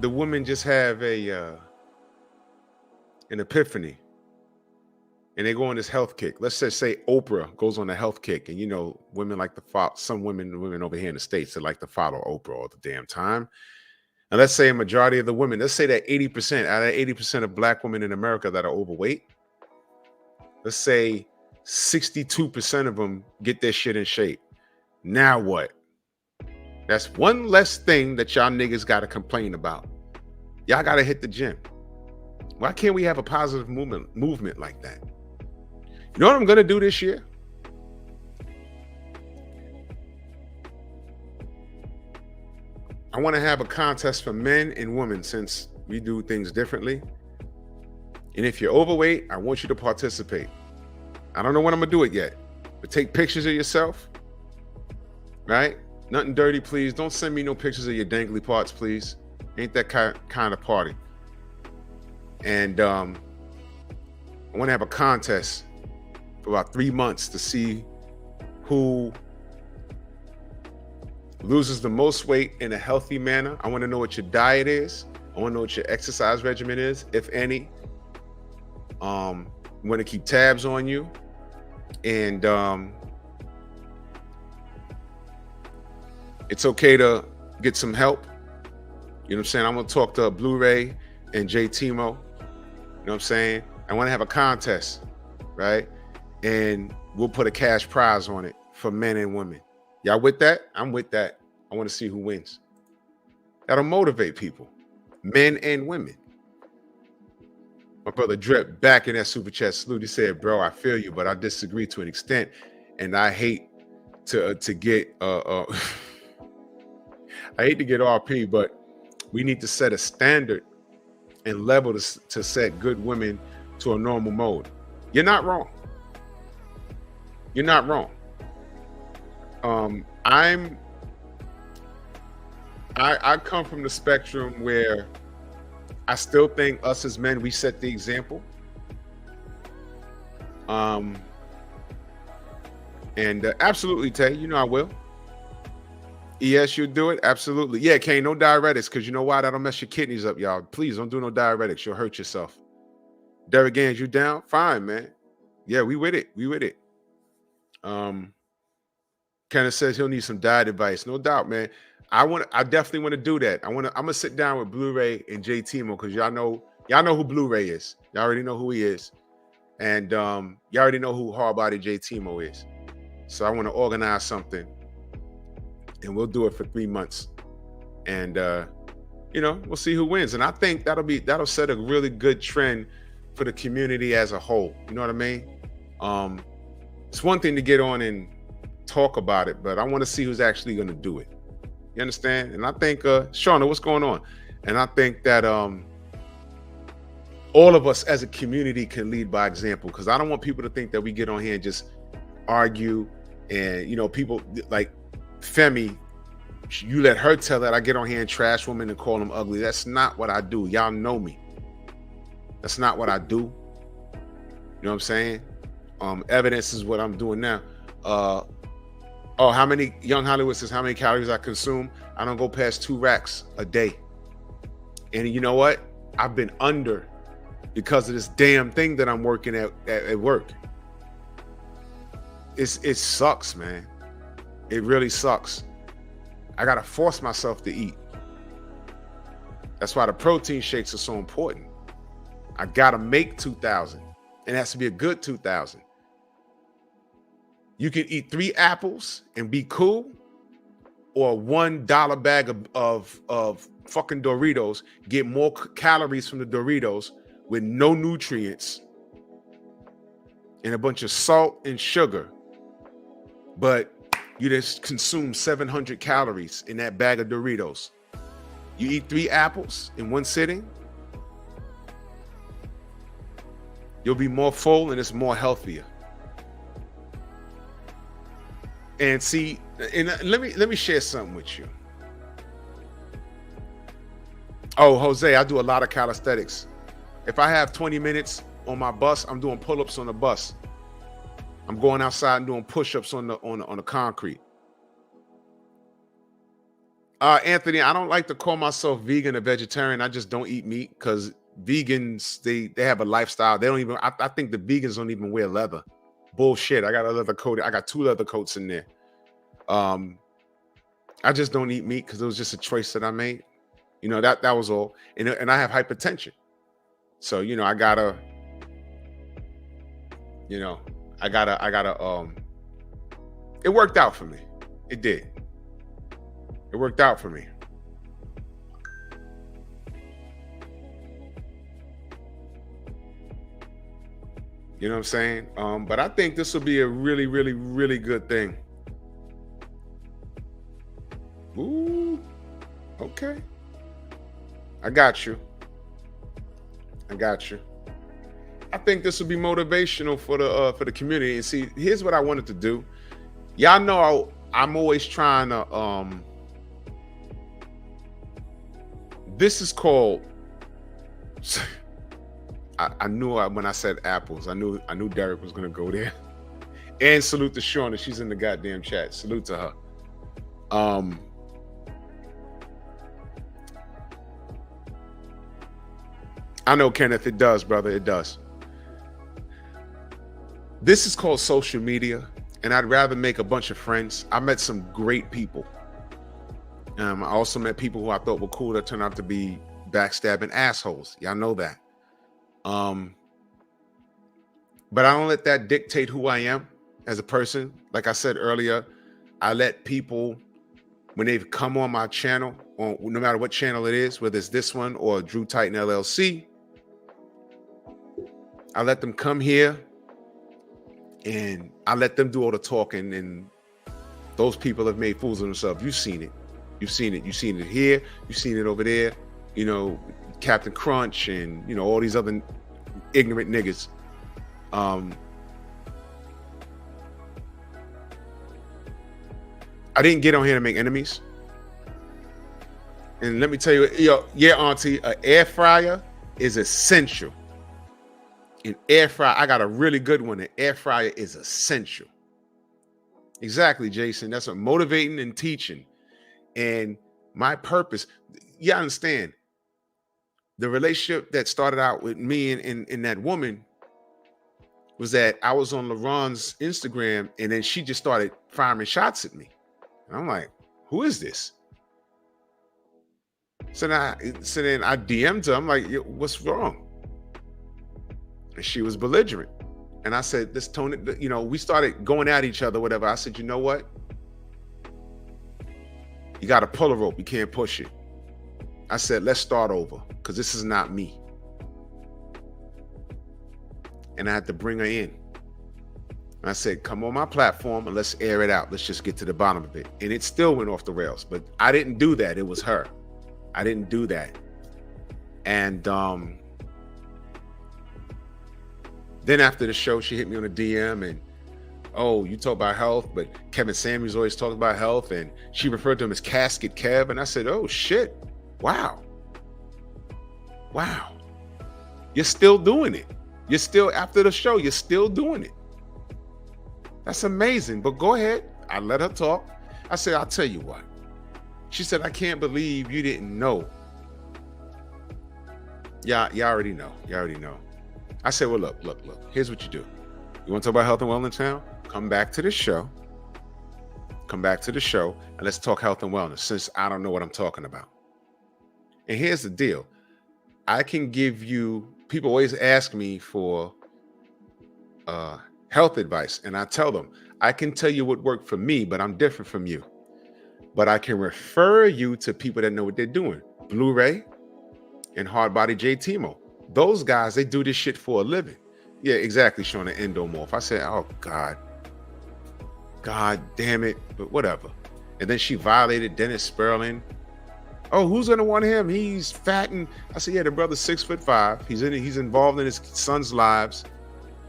the women just have an epiphany and they go on this health kick? Let's just say Oprah goes on a health kick, and you know, women like to follow, some women over here in the States that like to follow Oprah all the damn time. And let's say a majority of the women, let's say that 80% out of 80% of black women in America that are overweight, let's say 62% of them get their shit in shape. Now what? That's one less thing that y'all niggas got to complain about. Y'all got to hit the gym. Why can't we have a positive movement like that? You know what I'm going to do this year? I want to have a contest for men and women, since we do things differently. And if you're overweight, I want you to participate. I don't know when I'm going to do it yet, but take pictures of yourself, right? Nothing dirty, please. Don't send me no pictures of your dangly parts, please. Ain't that kind of party. And I want to have a contest for about 3 months to see who loses the most weight in a healthy manner. I want to know what your diet is. I want to know what your exercise regimen is, if any. I want to keep tabs on you. And it's okay to get some help. You know what I'm saying? I'm going to talk to Blu-ray and J Timo. You know what I'm saying? I want to have a contest, right? And we'll put a cash prize on it for men and women. Y'all with that? I'm with that. I want to see who wins. That'll motivate people, men and women. My brother Drip back in that super chat salute. He said, "Bro, I feel you, but I disagree to an extent, and I hate to get I hate to get RP, but We need to set a standard and level to set good women to a normal mode. You're not wrong. You're not wrong. I come from the spectrum where I still think us as men, we set the example. Absolutely, Tay, you know I will. Yes, you'll do it. Absolutely. Yeah, Kane, no diuretics, because you know why? That'll mess your kidneys up, y'all. Please don't do no diuretics. You'll hurt yourself. Derek Gaines, you down? Fine, man. Yeah, we with it. We with it. Kenneth says he'll need some diet advice. No doubt, man. I definitely want to do that. I'm gonna sit down with Blu-ray and JT because y'all know who Blu-ray is. Y'all already know who he is. And y'all already know who Hardbody JT is. So I want to organize something. And we'll do it for 3 months. And we'll see who wins. And I think that'll set a really good trend for the community as a whole. You know what I mean? It's one thing to get on and talk about it, but I want to see who's actually going to do it. You understand? And I think, Shauna, what's going on? And I think that all of us as a community can lead by example, because I don't want people to think that we get on here and just argue. And, people like Femi, you let her tell that I get on here and trash women and call them ugly. That's not what I do. Y'all know me. That's not what I do. You know what I'm saying? Evidence is what I'm doing now. How many Young Hollywood says how many calories I consume? I don't go past 2 racks a day. And you know what? I've been under because of this damn thing that I'm working at work. It sucks, man. It really sucks. I gotta force myself to eat. That's why the protein shakes are so important. I gotta make 2,000. And it has to be a good 2,000. You can eat 3 apples and be cool, or a $1 bag of fucking Doritos, get more calories from the Doritos with no nutrients and a bunch of salt and sugar. But you just consume 700 calories in that bag of Doritos. You eat 3 apples in one sitting, you'll be more full and it's more healthier. And see, and let me share something with you. Oh, Jose, I do a lot of calisthenics. If I have 20 minutes on my bus, I'm doing pull-ups on the bus. I'm going outside and doing push-ups on the concrete. Anthony, I don't like to call myself vegan or vegetarian. I just don't eat meat because vegans, they have a lifestyle. They don't even, I think the vegans don't even wear leather. Bullshit. I got a leather coat. I got 2 leather coats in there. I just don't eat meat because it was just a choice that I made. That was all. And I have hypertension. So, I gotta, it worked out for me. It did. It worked out for me. You know what I'm saying? But I think this will be a really, really, really good thing. Ooh, okay. I got you. I think this will be motivational for the community. And see, here's what I wanted to do. Y'all know I'm always trying to. This is called. I knew when I said apples, I knew Derek was gonna go there. And salute to Shauna, she's in the goddamn chat. Salute to her. I know, Kenneth, it does, brother, it does. This is called social media, and I'd rather make a bunch of friends. I met some great people. I also met people who I thought were cool that turned out to be backstabbing assholes. Y'all know that. But I don't let that dictate who I am as a person. Like I said earlier, I let people, when they've come on my channel, on no matter what channel it is, whether it's this one or Drew Titan LLC, I let them come here and I let them do all the talking, and those people have made fools of themselves. You've seen it. You've seen it. You've seen it here. You've seen it over there. you know, Captain Crunch and, you know, all these other ignorant niggas. I didn't get on here to make enemies. And let me tell you, yeah, auntie, an air fryer is essential. An air fryer, I got a really good one. An air fryer is essential. Exactly, Jason. That's what motivating and teaching. And my purpose, you understand, the relationship that started out with me and that woman was that I was on LaRon's Instagram, and then she just started firing shots at me. And I'm like, who is this? So then I DM'd her. I'm like, what's wrong? And she was belligerent. And I said, this tone, you know, we started going at each other, whatever. I said, you know what? You got to pull a rope. You can't push it. I said, let's start over, because this is not me. And I had to bring her in. And I said, come on my platform and let's air it out. Let's just get to the bottom of it. And it still went off the rails. But I didn't do that. It was her. I didn't do that. And then after the show, she hit me on a DM and, oh, you talk about health, but Kevin Samuels always talks about health. And she referred to him as Casket Kev. And I said, oh, shit. Wow. Wow. You're still doing it. You're still, after the show, you're still doing it. That's amazing. But go ahead. I let her talk. I said, I'll tell you what. She said, I can't believe you didn't know. Yeah, you already know. You already know. I said, well, look. Here's what you do. You want to talk about health and wellness now? Come back to the show. Come back to the show and let's talk health and wellness, since I don't know what I'm talking about. And here's the deal. I can give you, people always ask me for health advice. And I tell them, I can tell you what worked for me, but I'm different from you. But I can refer you to people that know what they're doing. Blu-ray and Hardbody J. Timo. Those guys, they do this shit for a living. Yeah, exactly, showing an endomorph. I said, oh, God. God damn it. But whatever. And then she violated Dennis Sperling. Oh, who's going to want him? He's fat. And I said, yeah, the brother's 6'5". He's involved in his son's lives.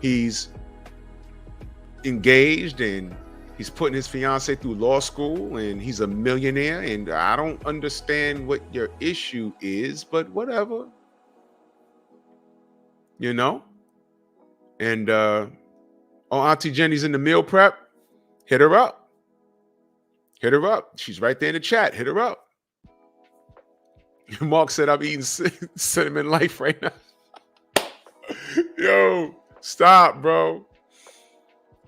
He's engaged and he's putting his fiance through law school and he's a millionaire. And I don't understand what your issue is, but whatever. You know? And Auntie Jenny's in the meal prep. Hit her up. Hit her up. She's right there in the chat. Hit her up. Mark said, I'm eating cinnamon life right now. Yo, stop, bro.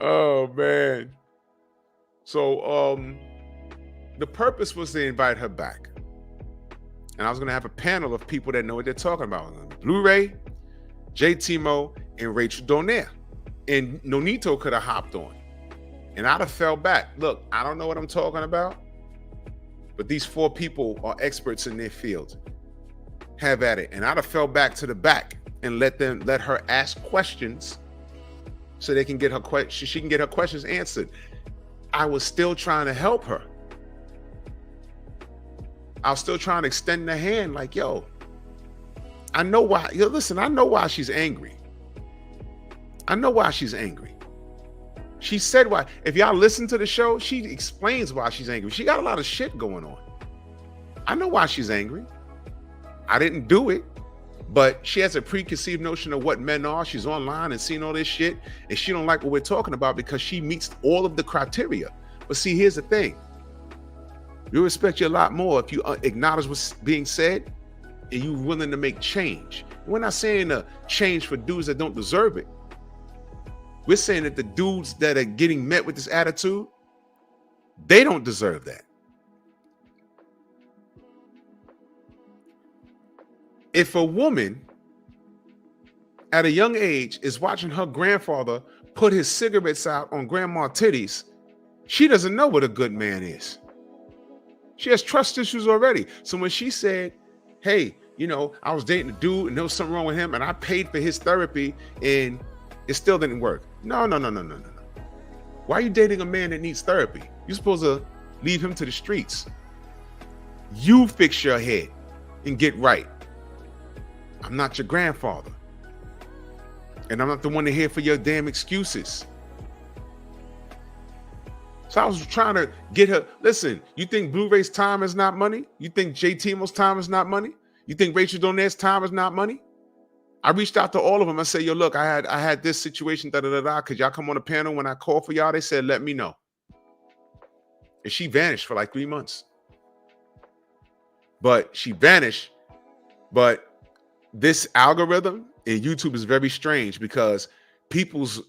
Oh, man. So the purpose was to invite her back. And I was going to have a panel of people that know what they're talking about. Blu-ray, J. Timo, and Rachel Donaire. And Nonito could have hopped on. And I'd have fell back. Look, I don't know what I'm talking about. But these 4 people are experts in their field. Have at it. And I'd have fell back to the back and let her ask questions so they can get her she can get her questions answered. I was still trying to help her. I was still trying to extend the hand like, yo, I know why. Yo, listen, I know why she's angry. I know why she's angry. She said why. If y'all listen to the show, she explains why she's angry. She got a lot of shit going on. I know why she's angry. I didn't do it, but she has a preconceived notion of what men are. She's online and seeing all this shit, and she don't like what we're talking about because she meets all of the criteria. But see, here's the thing. We respect you a lot more if you acknowledge what's being said and you're willing to make change. We're not saying a change for dudes that don't deserve it. We're saying that the dudes that are getting met with this attitude, they don't deserve that. If a woman at a young age is watching her grandfather put his cigarettes out on grandma's titties, she doesn't know what a good man is. She has trust issues already. So when she said, hey, you know, I was dating a dude and there was something wrong with him and I paid for his therapy and it still didn't work. No. Why are you dating a man that needs therapy? You're supposed to leave him to the streets. You fix your head. and get right. I'm not your grandfather. And I'm not the one to hear for your damn excuses. So I was trying to get her. Listen, you think Blu-ray's time is not money? You think JTMO's time is not money? You think Rachel Donet's time is not money? I reached out to all of them. I said, yo, look, I had this situation, da-da-da-da. Could y'all come on the panel? When I called for y'all, they said, let me know. And she vanished for like 3 months. But she vanished. But this algorithm in YouTube is very strange because people's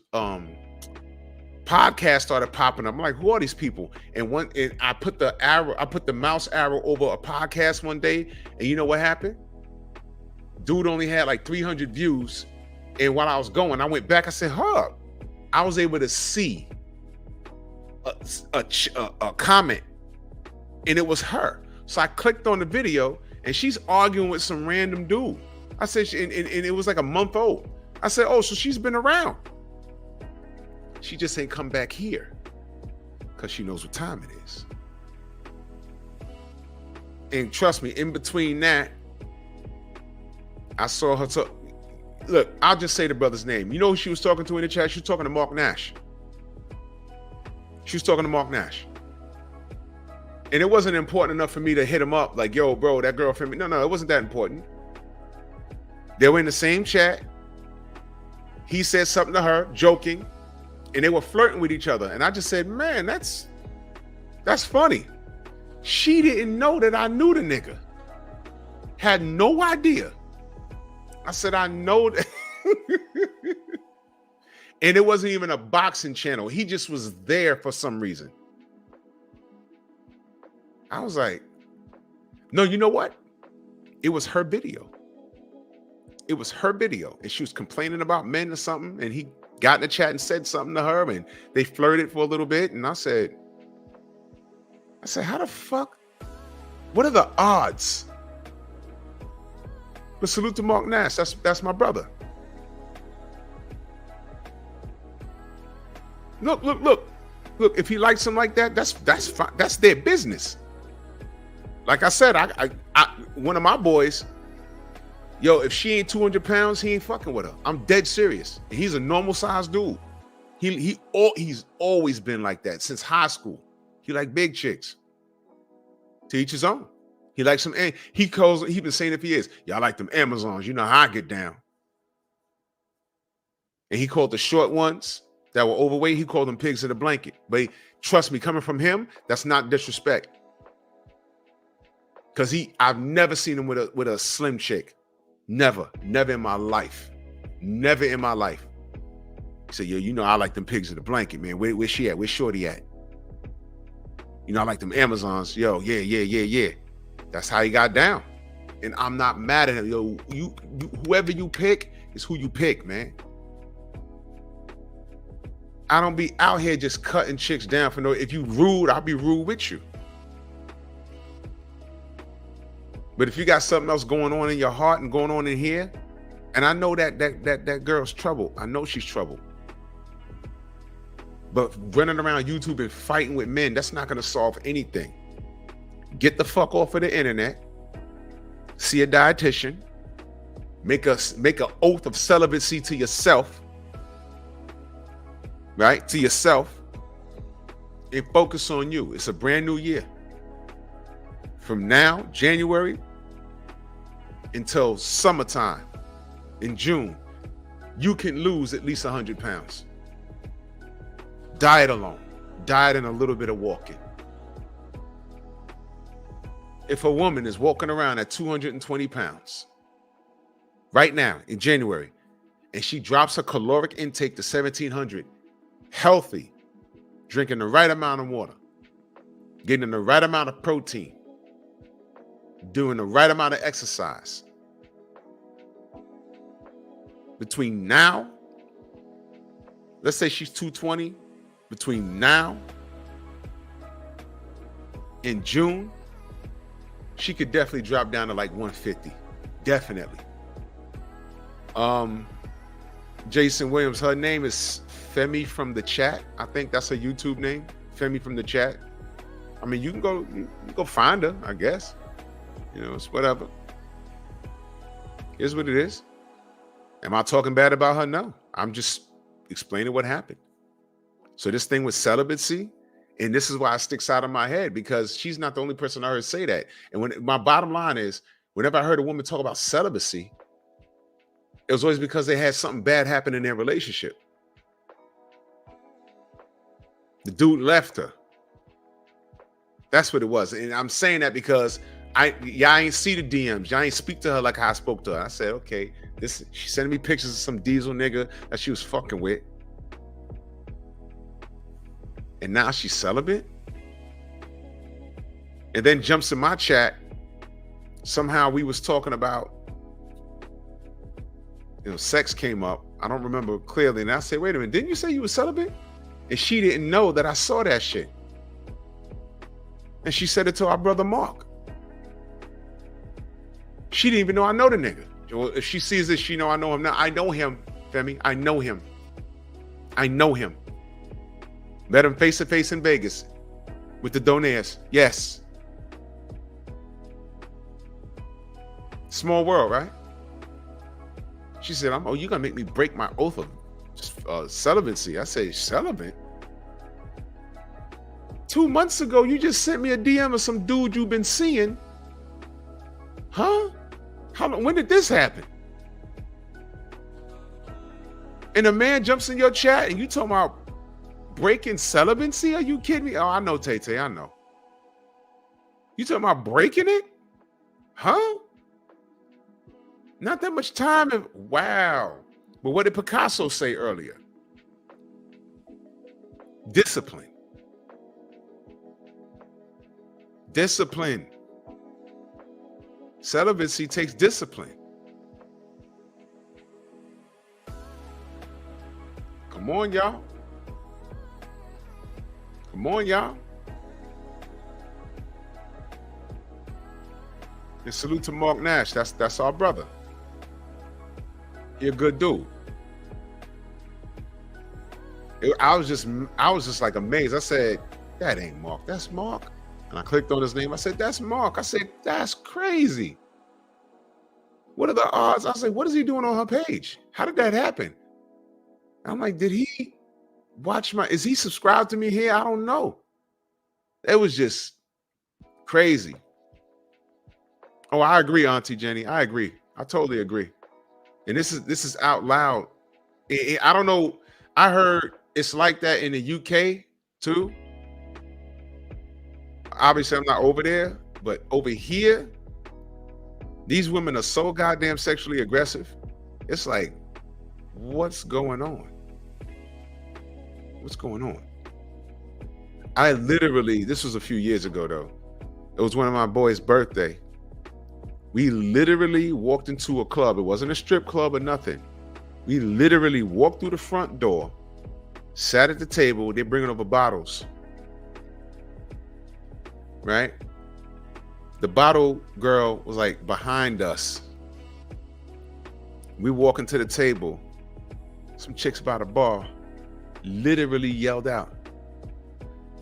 podcast started popping up. I'm like, who are these people? And I put the mouse arrow over a podcast one day, and you know what happened? Dude only had like 300 views. And while I was going, I went back. I said, huh. I was able to see a comment, and it was her. So I clicked on the video, and she's arguing with some random dude. I said, and it was like a month old. I said, oh, so she's been around. She just ain't come back here because she knows what time it is. And trust me, in between that, I saw her talk. Look, I'll just say the brother's name. You know who she was talking to in the chat? She was talking to Mark Nash. She was talking to Mark Nash. And it wasn't important enough for me to hit him up like, yo, bro, that girl from me. No, it wasn't that important. They were in the same chat. He said something to her, joking, and they were flirting with each other. And I just said, man, that's funny. She didn't know that I knew the nigga. Had no idea. I said, I know that. And it wasn't even a boxing channel. He just was there for some reason. I was like, no, you know what? It was her video. It was her video. And she was complaining about men or something. And he got in the chat and said something to her. And they flirted for a little bit. And I said, how the fuck? What are the odds? But salute to Mark Nash. That's my brother. Look. If he likes him like that, that's fine. That's their business. Like I said, I one of my boys, yo, if she ain't 200 pounds, he ain't fucking with her. I'm dead serious. He's a normal sized dude. He's always been like that since high school. He like big chicks. To each his own. He likes them, and he been saying it for years. Y'all like them Amazons. You know how I get down. And he called the short ones that were overweight, he called them pigs in a blanket. But trust me, coming from him, that's not disrespect. Because I've never seen him with a slim chick. Never in my life. Never in my life. He said, yo, you know I like them pigs in the blanket, man. Where she at? Where's Shorty at? You know, I like them Amazons. Yo, yeah. That's how he got down. And I'm not mad at him. Yo, you whoever you pick is who you pick, man. I don't be out here just cutting chicks down for no. If you rude, I'll be rude with you. But if you got something else going on in your heart and going on in here, and I know that girl's trouble. I know she's trouble. But running around YouTube and fighting with men, that's not going to solve anything. Get the fuck off of the internet. See a dietitian. Make an oath of celibacy to yourself. Right? To yourself. And focus on you. It's a brand new year. From now, January, until summertime, in June, you can lose at least 100 pounds. Diet alone. Diet and a little bit of walking. If a woman is walking around at 220 pounds right now in January, and she drops her caloric intake to 1,700, healthy, drinking the right amount of water, getting the right amount of protein, doing the right amount of exercise, between now, let's say she's 220, between now and June, she could definitely drop down to like 150. Definitely. Jason Williams, her name is Femi from the chat. I think that's her YouTube name. Femi from the chat. I mean, you can go find her, I guess. You know, it's whatever. Here's what it is. Am I talking bad about her? No. I'm just explaining what happened. So this thing with celibacy, and this is why it sticks out of my head, because she's not the only person I heard say that. And when my bottom line is, whenever I heard a woman talk about celibacy, it was always because they had something bad happen in their relationship. The dude left her. That's what it was. And I'm saying that because y'all ain't see the DMs. Y'all ain't speak to her like how I spoke to her. I said, okay, she sending me pictures of some diesel nigga that she was fucking with. And now she's celibate. And then jumps in my chat. Somehow we was talking about, sex came up. I don't remember clearly. And I said, wait a minute, didn't you say you were celibate? And she didn't know that I saw that shit. And she said it to our brother Mark. She didn't even know I know the nigga. If she sees this, she know I know him now. I know him, Femi. I know him. I know him. Met him face to face in Vegas with the Donaires. Yes. Small world, right? She said, "Oh, you gonna make me break my oath of celibacy?" I said, "Celibate? 2 months ago, you just sent me a DM of some dude you've been seeing. Huh? When did this happen?" And a man jumps in your chat and you talking about breaking celibacy? Are you kidding me? Oh, I know, Tay-Tay, I know. You talking about breaking it? Huh? Not that much time. Wow. But what did Picasso say earlier? Discipline. Discipline. Celibacy takes discipline. Come on, y'all. Come on, y'all. And salute to Mark Nash. That's our brother. He a good dude. I was just like amazed. I said, that ain't Mark. That's Mark. And I clicked on his name. I said, that's Mark. I said, that's crazy. What are the odds? I said, what is he doing on her page? How did that happen? I'm like, did he watch is he subscribed to me here? I don't know. It was just crazy. Oh, I agree, Auntie Jenny. I agree. I totally agree. And this is out loud. I don't know. I heard it's like that in the UK too. Obviously, I'm not over there, but over here, these women are so goddamn sexually aggressive. It's like, what's going on? What's going on? I literally, this was a few years ago though. It was one of my boys' birthday. We literally walked into a club. It wasn't a strip club or nothing. We literally walked through the front door, sat at the table. They're bringing over bottles. Right? The bottle girl was like behind us. We walk into the table. Some chicks by the bar literally yelled out,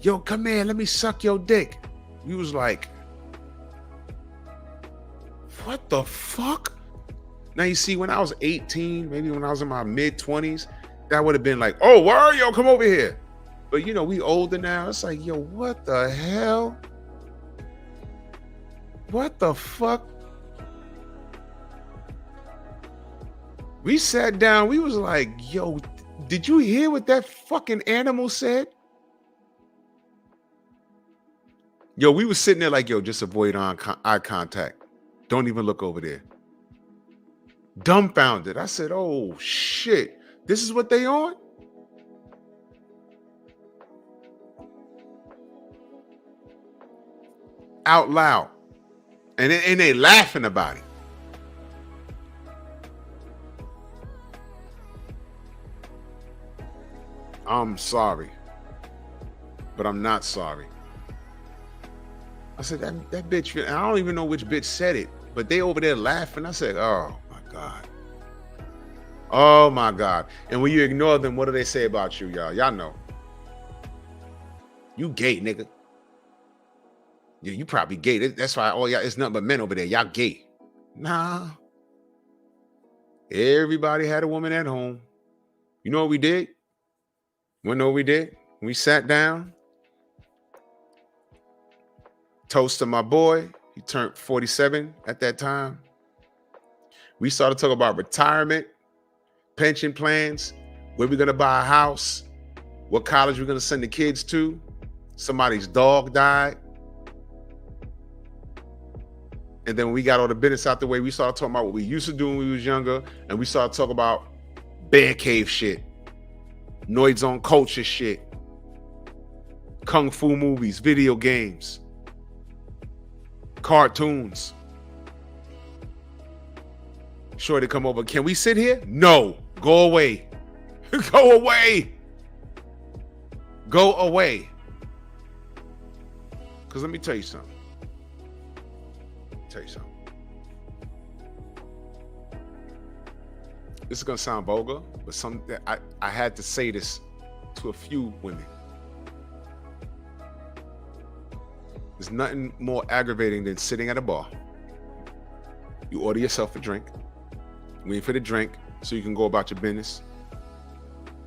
"Yo, come here, let me suck your dick." We was like, what the fuck? Now you see, when I was 18, maybe when I was in my mid-20s, that would have been like, oh, word, yo, come over here. But we older now. It's like, yo, what the hell? What the fuck? We sat down. We was like, yo, did you hear what that fucking animal said? Yo, we was sitting there like, yo, just avoid eye contact. Don't even look over there. Dumbfounded. I said, oh shit, this is what they on? Out loud. And they laughing about it. I'm sorry, but I'm not sorry. I said, that bitch, I don't even know which bitch said it, but they over there laughing. I said, oh my God. Oh my God. And when you ignore them, what do they say about you, y'all? Y'all know. You gay, nigga. Yeah, you probably gay. That's why all y'all, it's nothing but men over there. Y'all gay. Nah. Everybody had a woman at home. You know what we did? You know what we did? We sat down, toast to my boy. He turned 47 at that time. We started talking about retirement, pension plans, where we're going to buy a house, what college we're going to send the kids to. Somebody's dog died. And then when we got all the business out the way, we started talking about what we used to do when we was younger. And we started talking about bear cave shit, Noids on culture shit, kung fu movies, video games, cartoons. Sure to come over. Can we sit here? No. Go away. Go away. Go away. Because let me tell you something. This is going to sound vulgar, but I had to say this to a few women. There's nothing more aggravating than sitting at a bar. You order yourself a drink, wait for the drink so you can go about your business.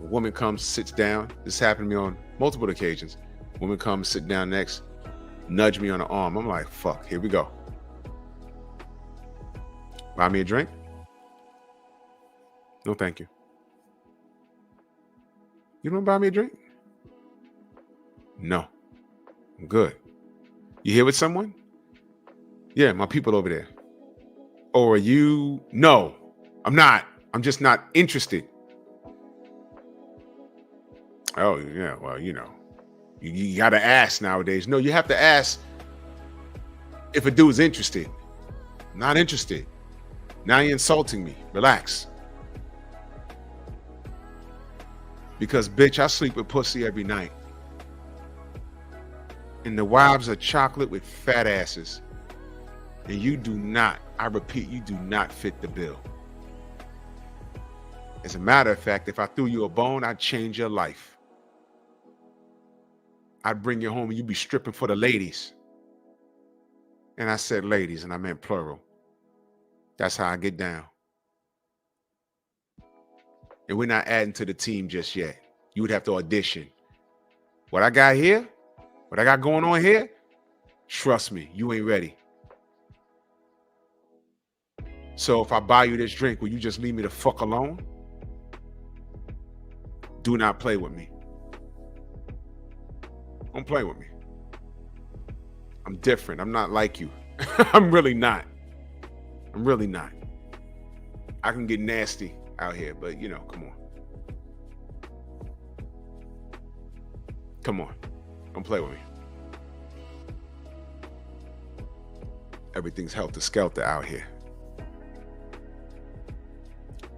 A woman comes, sits down. This happened to me on multiple occasions. Woman comes, sit down next, nudge me on the arm. I'm like, fuck, here we go. Buy me a drink? No, thank you. You don't buy me a drink? No, I'm good. You here with someone? Yeah, my people over there. Or are you? No, I'm not. I'm just not interested. Oh, yeah, well, you know, you got to ask nowadays. No, you have to ask if a dude's interested. Not interested. Now you're insulting me. Relax. Because, bitch, I sleep with pussy every night. And the wives are chocolate with fat asses. And you do not, I repeat, you do not fit the bill. As a matter of fact, if I threw you a bone, I'd change your life. I'd bring you home and you'd be stripping for the ladies. And I said ladies, and I meant plural. That's how I get down. And we're not adding to the team just yet. You would have to audition. What I got here, what I got going on here, trust me, you ain't ready. So if I buy you this drink, will you just leave me the fuck alone? Do not play with me. Don't play with me. I'm different. I'm not like you. I'm really not. I'm really not. I can get nasty out here, but you know, come on. Come on. Don't play with me. Everything's helter-skelter out here.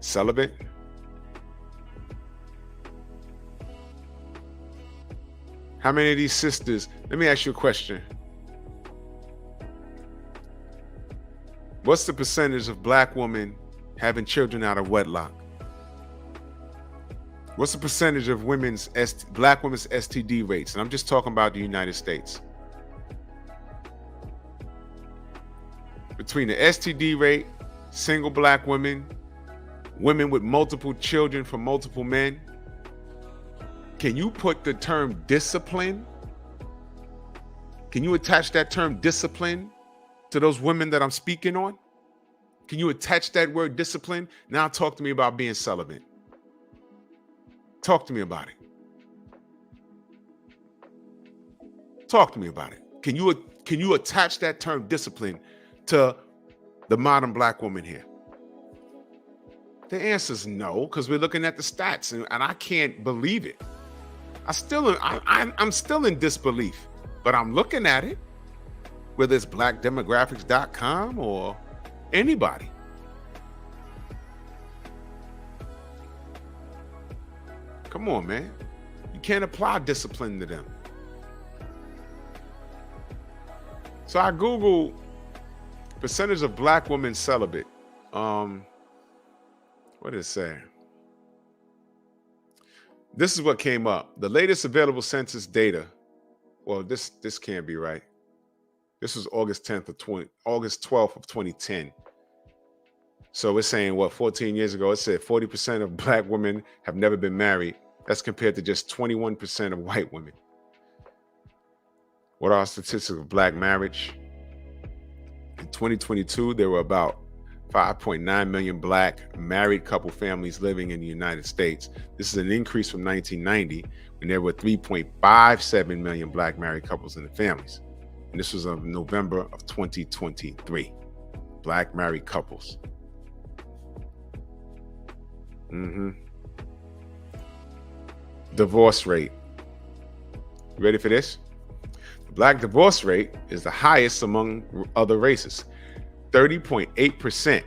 Celibate? How many of these sisters, let me ask you a question. What's the percentage of black women having children out of wedlock? What's the percentage of black women's STD rates? And I'm just talking about the United States. Between the STD rate, single black women, women with multiple children from multiple men, can you put the term discipline? Can you attach that term discipline to those women that I'm speaking on? Can you attach that word discipline? Now talk to me about being celibate. Talk to me about it. Talk to me about it. Can you attach that term discipline to the modern black woman here? The answer is no, because we're looking at the stats and I can't believe it. I'm still in disbelief, but I'm looking at it, whether it's blackdemographics.com or anybody. Come on, man. You can't apply discipline to them. So I Googled percentage of black women celibate. What did it say? This is what came up. The latest available census data. Well, this can't be right. This was August 12th of 2010. So we're saying, what, 14 years ago, it said 40% of black women have never been married. That's compared to just 21% of white women. What are statistics of black marriage? In 2022, there were about 5.9 million black married couple families living in the United States. This is an increase from 1990, when there were 3.57 million black married couples in the families. And this was in November of 2023. Black married couples. Divorce rate. You ready for this? The black divorce rate is the highest among other races, 30.8%.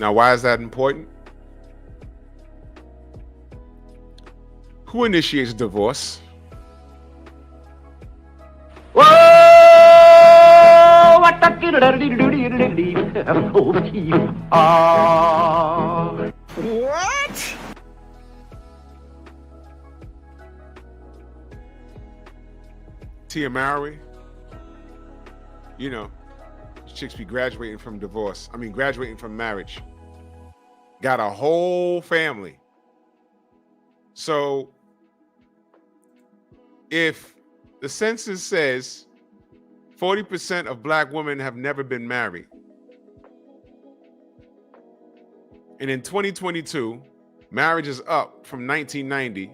Now, why is that important? Who initiates divorce? Whoa! What the What? Tia Mowry. You know, chicks be graduating from marriage. Got a whole family. So if the census says 40% of black women have never been married, and in 2022, marriage is up from 1990,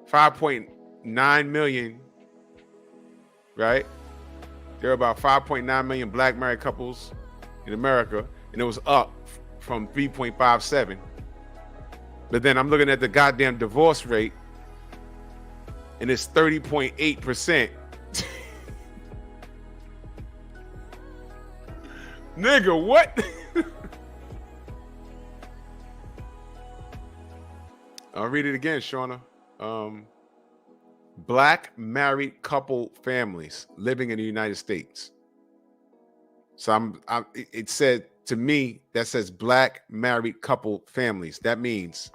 5.9 million, right? There are about 5.9 million black married couples in America, and it was up from 3.57. But then I'm looking at the goddamn divorce rate, and it's 30.8%. Nigga, what? I'll read it again, Shauna. Black married couple families living in the United States. So it said to me, that says black married couple families. That means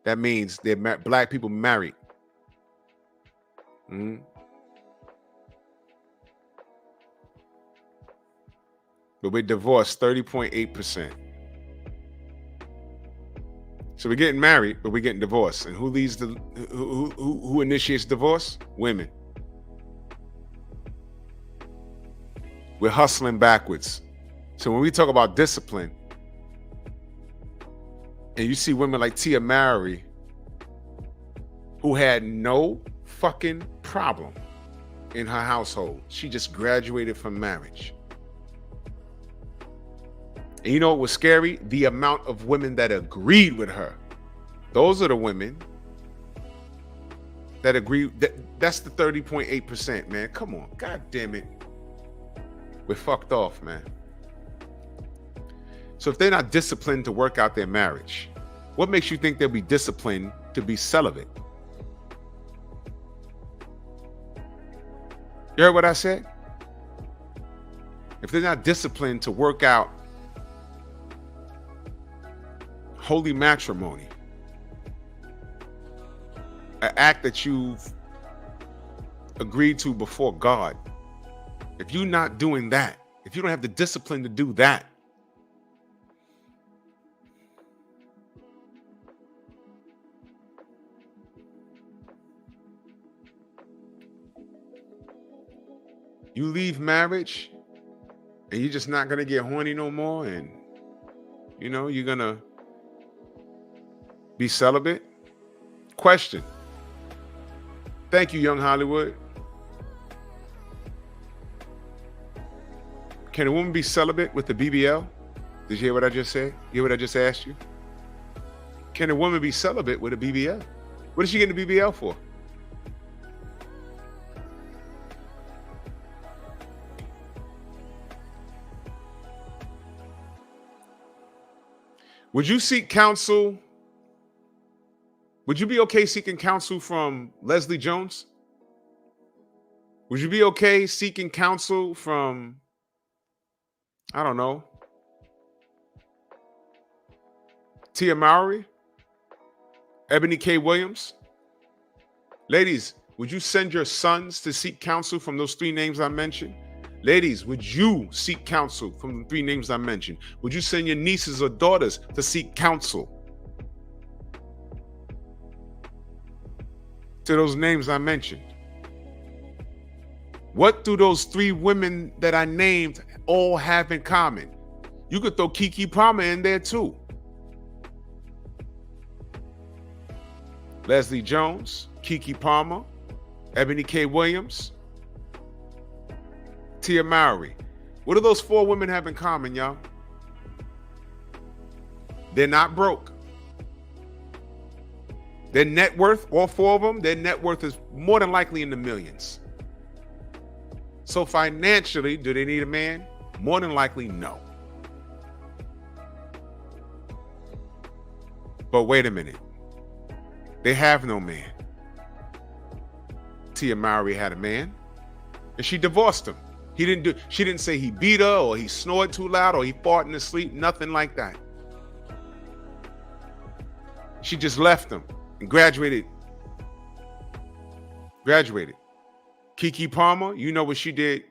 they're black people married. But we're divorced 30.8%. So we're getting married, but we're getting divorced. And who initiates divorce? Women. We're hustling backwards. So when we talk about discipline, and you see women like Tia Mowry, who had no fucking problem in her household. She just graduated from marriage. And you know what was scary? The amount of women that agreed with her. Those are the women that agree. That's the 30.8%, man. Come on. God damn it. We're fucked off, man. So if they're not disciplined to work out their marriage, what makes you think they'll be disciplined to be celibate? You heard what I said? If they're not disciplined to work out holy matrimony, an act that you've agreed to before God, if you're not doing that, if you don't have the discipline to do that, you leave marriage and you're just not gonna get horny no more, and you know you're gonna be celibate. Question. Thank you, Young Hollywood. Can a woman be celibate with the BBL? Did you hear what I just said? You hear what I just asked you? Can a woman be celibate with a BBL? What is she getting the BBL for? Would you seek counsel? Would you be okay seeking counsel from Leslie Jones? Would you be okay seeking counsel from, I don't know, Tia Mowry? Ebony K. Williams? Ladies, Would you send your sons to seek counsel from those three names I mentioned? Ladies, would you seek counsel from the three names I mentioned? Would you send your nieces or daughters to seek counsel to those names I mentioned? What do those three women that I named all have in common? You could throw Keke Palmer in there too. Leslie Jones, Keke Palmer, Ebony K. Williams, Tia Mowry. What do those four women have in common, y'all? They're not broke. Their net worth, all four of them, their net worth is more than likely in the millions. So financially, do they need a man? More than likely, no. But wait a minute. They have no man. Tia Mowry had a man, and she divorced him. She didn't say he beat her or he snored too loud or he farted in his sleep, nothing like that. She just left him and graduated. Keke Palmer, you know what she did.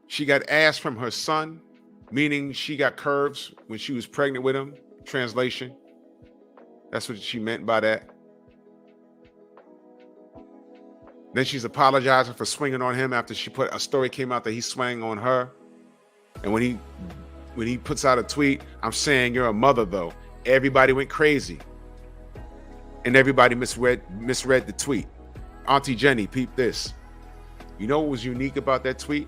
She got ass from her son, meaning she got curves when she was pregnant with him. Translation. That's what she meant by that. Then she's apologizing for swinging on him after a story came out that he swung on her. And when he puts out a tweet, I'm saying you're a mother though. Everybody went crazy. And everybody misread the tweet. Auntie Jenny, peep this. You know what was unique about that tweet?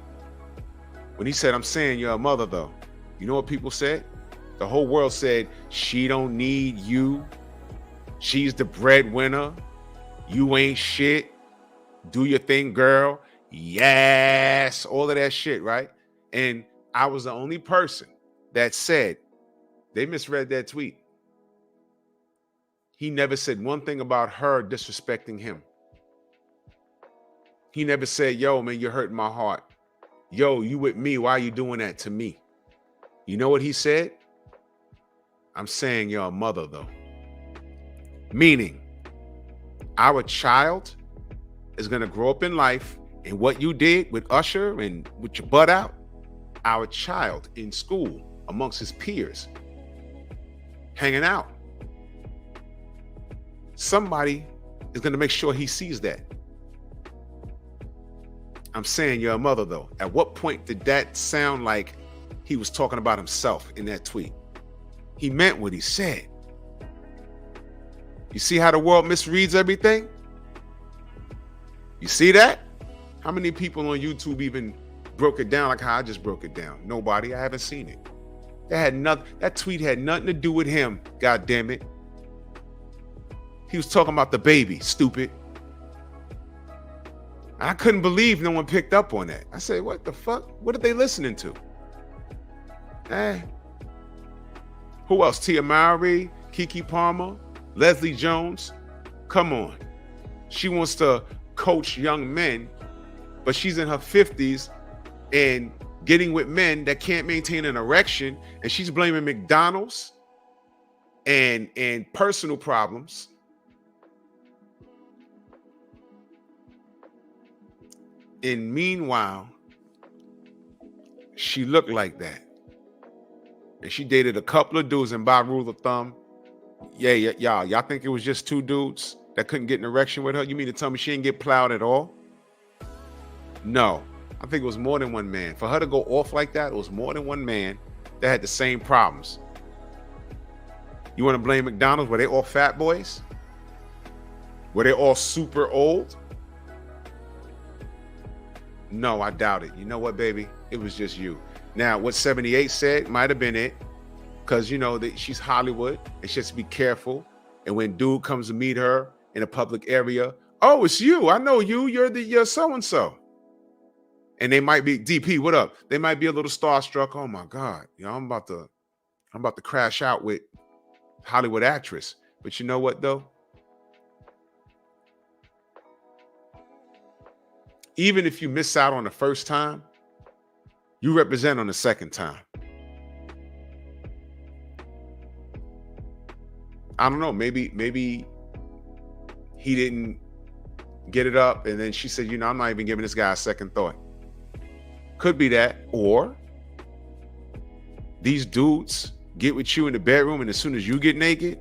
When he said, I'm saying you're a mother though. You know what people said? The whole world said, she don't need you. She's the breadwinner. You ain't shit. Do your thing, girl. Yes. All of that shit, right? And I was the only person that said they misread that tweet. He never said one thing about her disrespecting him. He never said, yo, man, you're hurting my heart. Yo, you with me. Why are you doing that to me? You know what he said? I'm saying you're a mother, though. Meaning, our child is going to grow up in life, and what you did with Usher and with your butt out, our child in school, amongst his peers, hanging out. Somebody is going to make sure he sees that. I'm saying you're a mother, though. At what point did that sound like he was talking about himself in that tweet? He meant what he said. You see how the world misreads everything? You see that? How many people on YouTube even broke it down like how I just broke it down? Nobody. I haven't seen it. That tweet had nothing to do with him. God damn it. He was talking about the baby. Stupid. And I couldn't believe no one picked up on that. I said, what the fuck? What are they listening to? Who else? Tia Mowry, Keke Palmer, Leslie Jones. Come on. She wants to coach young men, but she's in her 50s and getting with men that can't maintain an erection, and she's blaming McDonald's and personal problems. And meanwhile, she looked like that. And she dated a couple of dudes, and by rule of thumb, y'all think it was just two dudes that couldn't get an erection with her? You mean to tell me she didn't get plowed at all? No, I think it was more than one man. For her to go off like that, it was more than one man that had the same problems. You want to blame McDonald's? Were they all fat boys? Were they all super old? No, I doubt it. You know what, baby? It was just you. Now, what 78 said might have been it, because, you know, she's Hollywood and she has to be careful. And when dude comes to meet her in a public area, oh, it's you. I know you. You're so-and-so. And they might be, DP, what up? They might be a little starstruck. Oh my God. You know, I'm about to crash out with Hollywood actress. But you know what though? Even if you miss out on the first time, you represent on the second time. I don't know. Maybe he didn't get it up, and then she said, I'm not even giving this guy a second thought. Could be that. Or these dudes get with you in the bedroom, and as soon as you get naked,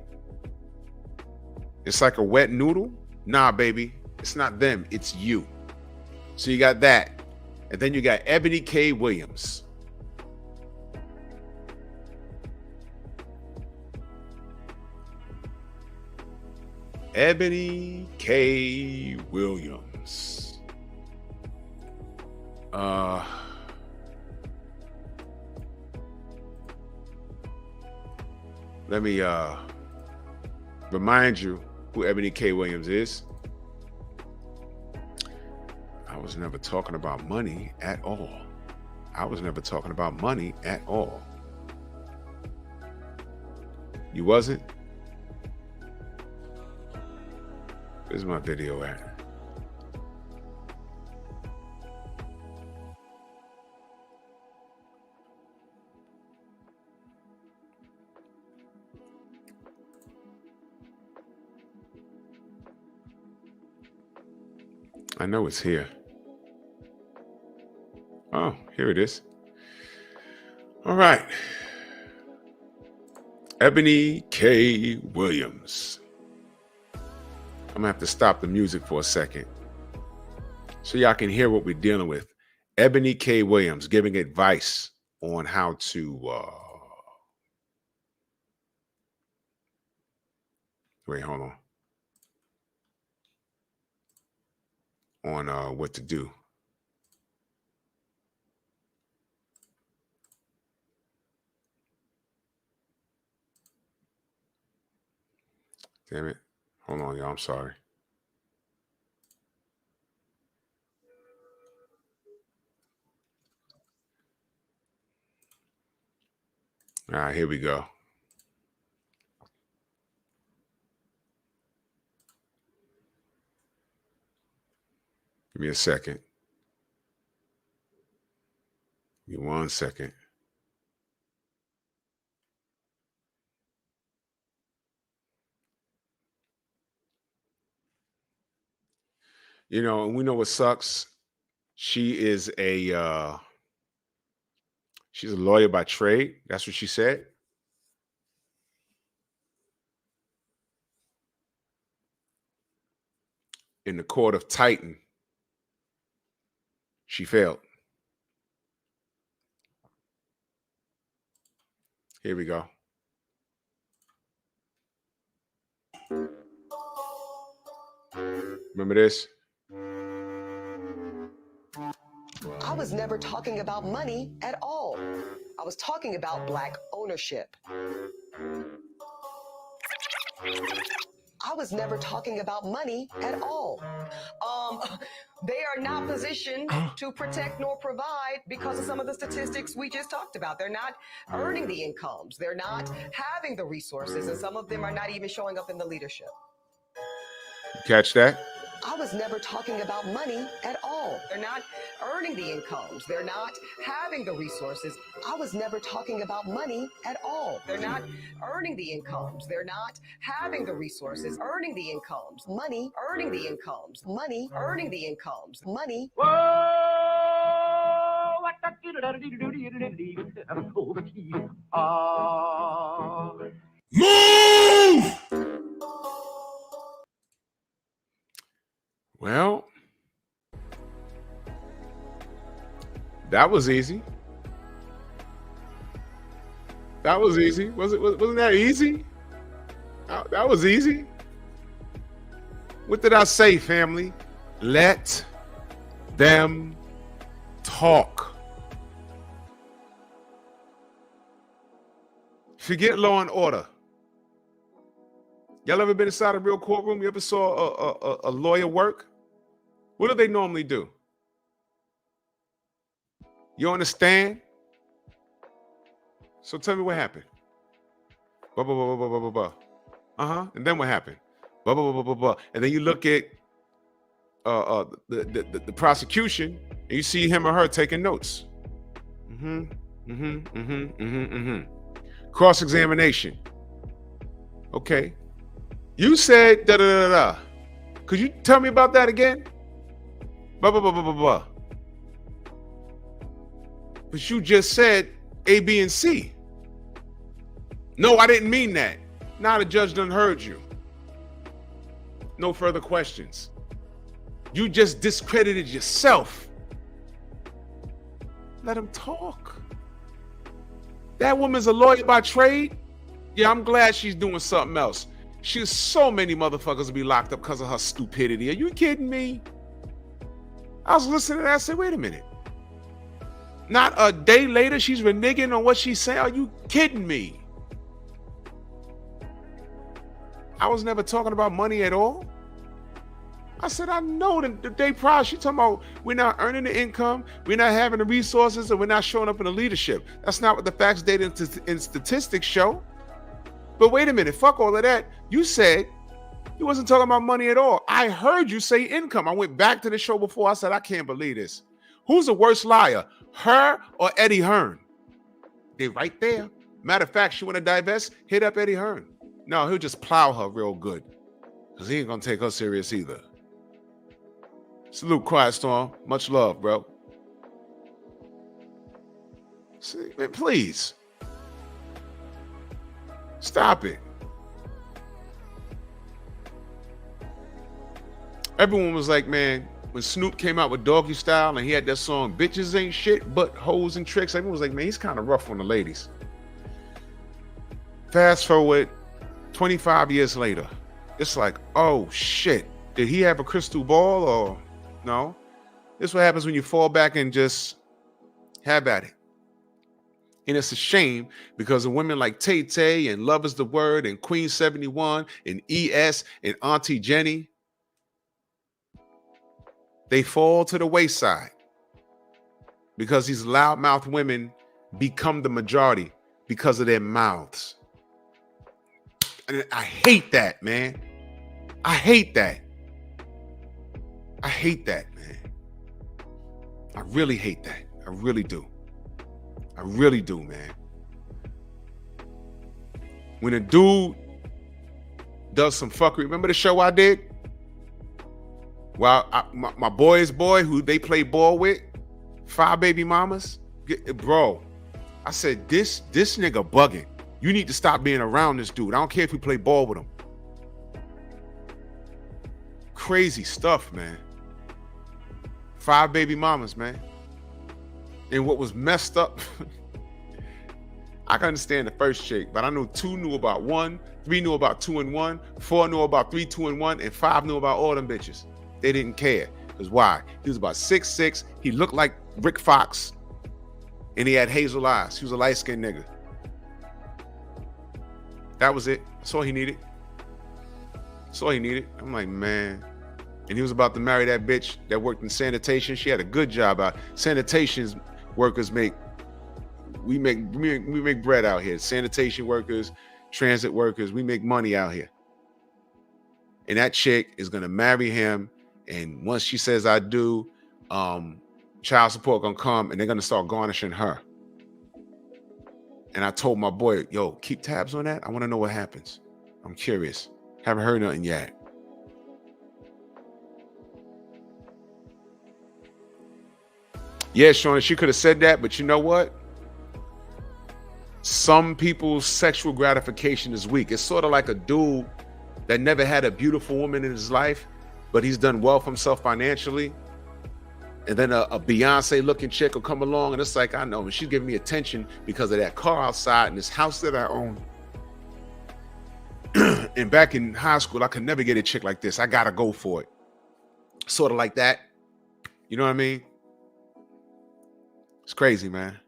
it's like a wet noodle. Nah, baby, it's not them, it's you. So you got that. And then you got Ebony K. Williams. Ebony K. Williams. Let me remind you who Ebony K. Williams is. I was never talking about money at all. I was never talking about money at all. You wasn't? Where's my video at? I know it's here. Oh, here it is. All right. Ebony K. Williams. I'm gonna have to stop the music for a second so y'all can hear what we're dealing with. Ebony K. Williams giving advice on how to wait, hold on. On what to do. Damn it. Hold on, y'all. I'm sorry. All right, here we go. Give me a second. Give me 1 second. And we know what sucks. She's a lawyer by trade. That's what she said. In the court of Titan, she failed. Here we go. Remember this? I was never talking about money at all. I was talking about Black ownership. I was never talking about money at all. They are not positioned to protect nor provide because of some of the statistics we just talked about. They're not earning the incomes. They're not having the resources, and some of them are not even showing up in the leadership. Catch that? I was never talking about money at all. They're not earning the incomes. They're not having the resources. I was never talking about money at all. They're not earning the incomes. They're not having the resources. Earning the incomes. Money. Earning the incomes. Money. Earning the incomes. Money. Move! Well, that was easy. That was easy. Wasn't that easy? That was easy. What did I say, family? Let them talk. Forget Law and Order. Y'all ever been inside a real courtroom? You ever saw a lawyer work? What do they normally do? You understand? So tell me what happened. Blah, blah, blah, blah, blah, blah, blah. And then what happened? Blah, blah, blah, blah, blah. And then you look at the prosecution and you see him or her taking notes. Cross-examination. Okay. You said da da da da. Could you tell me about that again? Blah blah blah blah blah blah. But you just said A, B, and C. No, I didn't mean that. Now the judge done heard you. No further questions. You just discredited yourself. Let him talk. That woman's a lawyer by trade. Yeah, I'm glad she's doing something else. She's so many motherfuckers will be locked up because of her stupidity. Are you kidding me? I was listening to that. I said, wait a minute. Not a day later, she's reneging on what she's saying. Are you kidding me? I was never talking about money at all. I said, I know the day prior, she talking about we're not earning the income, we're not having the resources, and we're not showing up in the leadership. That's not what the facts, data, and statistics show. But wait a minute, fuck all of that. You said you wasn't talking about money at all. I heard you say income. I went back to the show before. I said, I can't believe this. Who's the worst liar, her or Eddie Hearn? They right there. Matter of fact, she want to divest, hit up Eddie Hearn. No, he'll just plow her real good because he ain't going to take her serious either. Salute, Quiet Storm. Much love, bro. See, man, please. Stop it. Everyone was like, man, when Snoop came out with Doggy Style and he had that song, Bitches Ain't Shit But Hoes and Tricks, everyone was like, man, he's kind of rough on the ladies. Fast forward 25 years later, it's like, oh shit, did he have a crystal ball or no? This is what happens when you fall back and just have at it. And it's a shame because of women like Tay Tay and Love Is the Word and Queen 71 and ES and Auntie Jenny, they fall to the wayside because these loudmouth women become the majority because of their mouths. And I hate that, man. I hate that. I hate that, man. I really hate that. I really do. I really do, man. When a dude does some fuckery, remember the show I did? Well, my boy's boy, who they play ball with, 5 baby mamas, bro. I said, this nigga bugging. You need to stop being around this dude. I don't care if you play ball with him. Crazy stuff, man. 5 baby mamas, man. And what was messed up, I can understand the first chick, but I know 2 knew about 1, 3 knew about 2 and 1, 4 knew about 3, 2 and 1, and 5 knew about all them bitches. They didn't care. Because why? He was about 6'6", he looked like Rick Fox, and he had hazel eyes. He was a light-skinned nigga. That was it. That's all he needed. That's all he needed. I'm like, man. And he was about to marry that bitch that worked in sanitation. She had a good job out. Sanitation workers we make bread out here. Sanitation workers, transit workers, we make money out here. And that chick is gonna marry him. And once she says I do, child support gonna come and they're gonna start garnishing her. And I told my boy, yo, keep tabs on that. I want to know what happens. I'm curious. Haven't heard nothing yet. Yeah, Shauna, she could have said that, but you know what? Some people's sexual gratification is weak. It's sort of like a dude that never had a beautiful woman in his life, but he's done well for himself financially. And then a Beyonce looking chick will come along and it's like, I know, and she's giving me attention because of that car outside and this house that I own. And back in high school, I could never get a chick like this. I gotta go for it. Sort of like that. You know what I mean? It's crazy, man.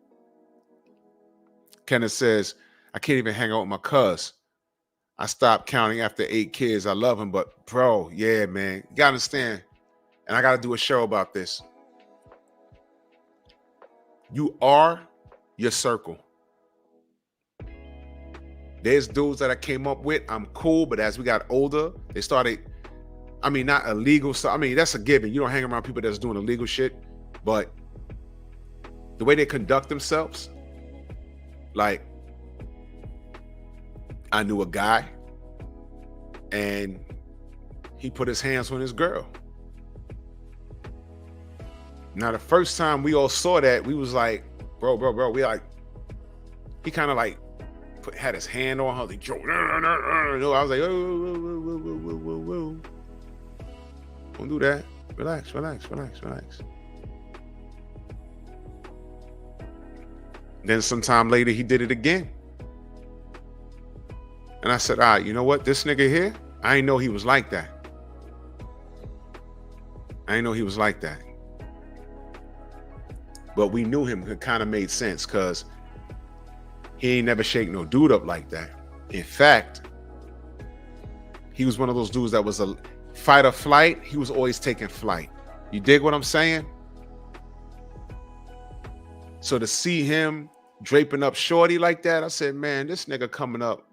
Kenneth says, I can't even hang out with my cuz. I stopped counting after 8 kids. I love him, but bro, yeah, man. You gotta understand. And I gotta do a show about this. You are your circle. There's dudes that I came up with. I'm cool, but as we got older, they started, I mean, not illegal stuff. I mean, that's a given. You don't hang around people that's doing illegal shit, but the way they conduct themselves, like, I knew a guy and he put his hands on his girl. Now, the first time we all saw that, we was like, bro. We like, he kind of like had his hand on her. Like, I was like, whoa. Don't do that. Relax. Then sometime later, he did it again. And I said, all right, you know what? This nigga here, I ain't know he was like that. But we knew him. It kind of made sense because he ain't never shake no dude up like that. In fact, he was one of those dudes that was a fight or flight. He was always taking flight. You dig what I'm saying? So to see him draping up shorty like that, I said, man, this nigga coming up.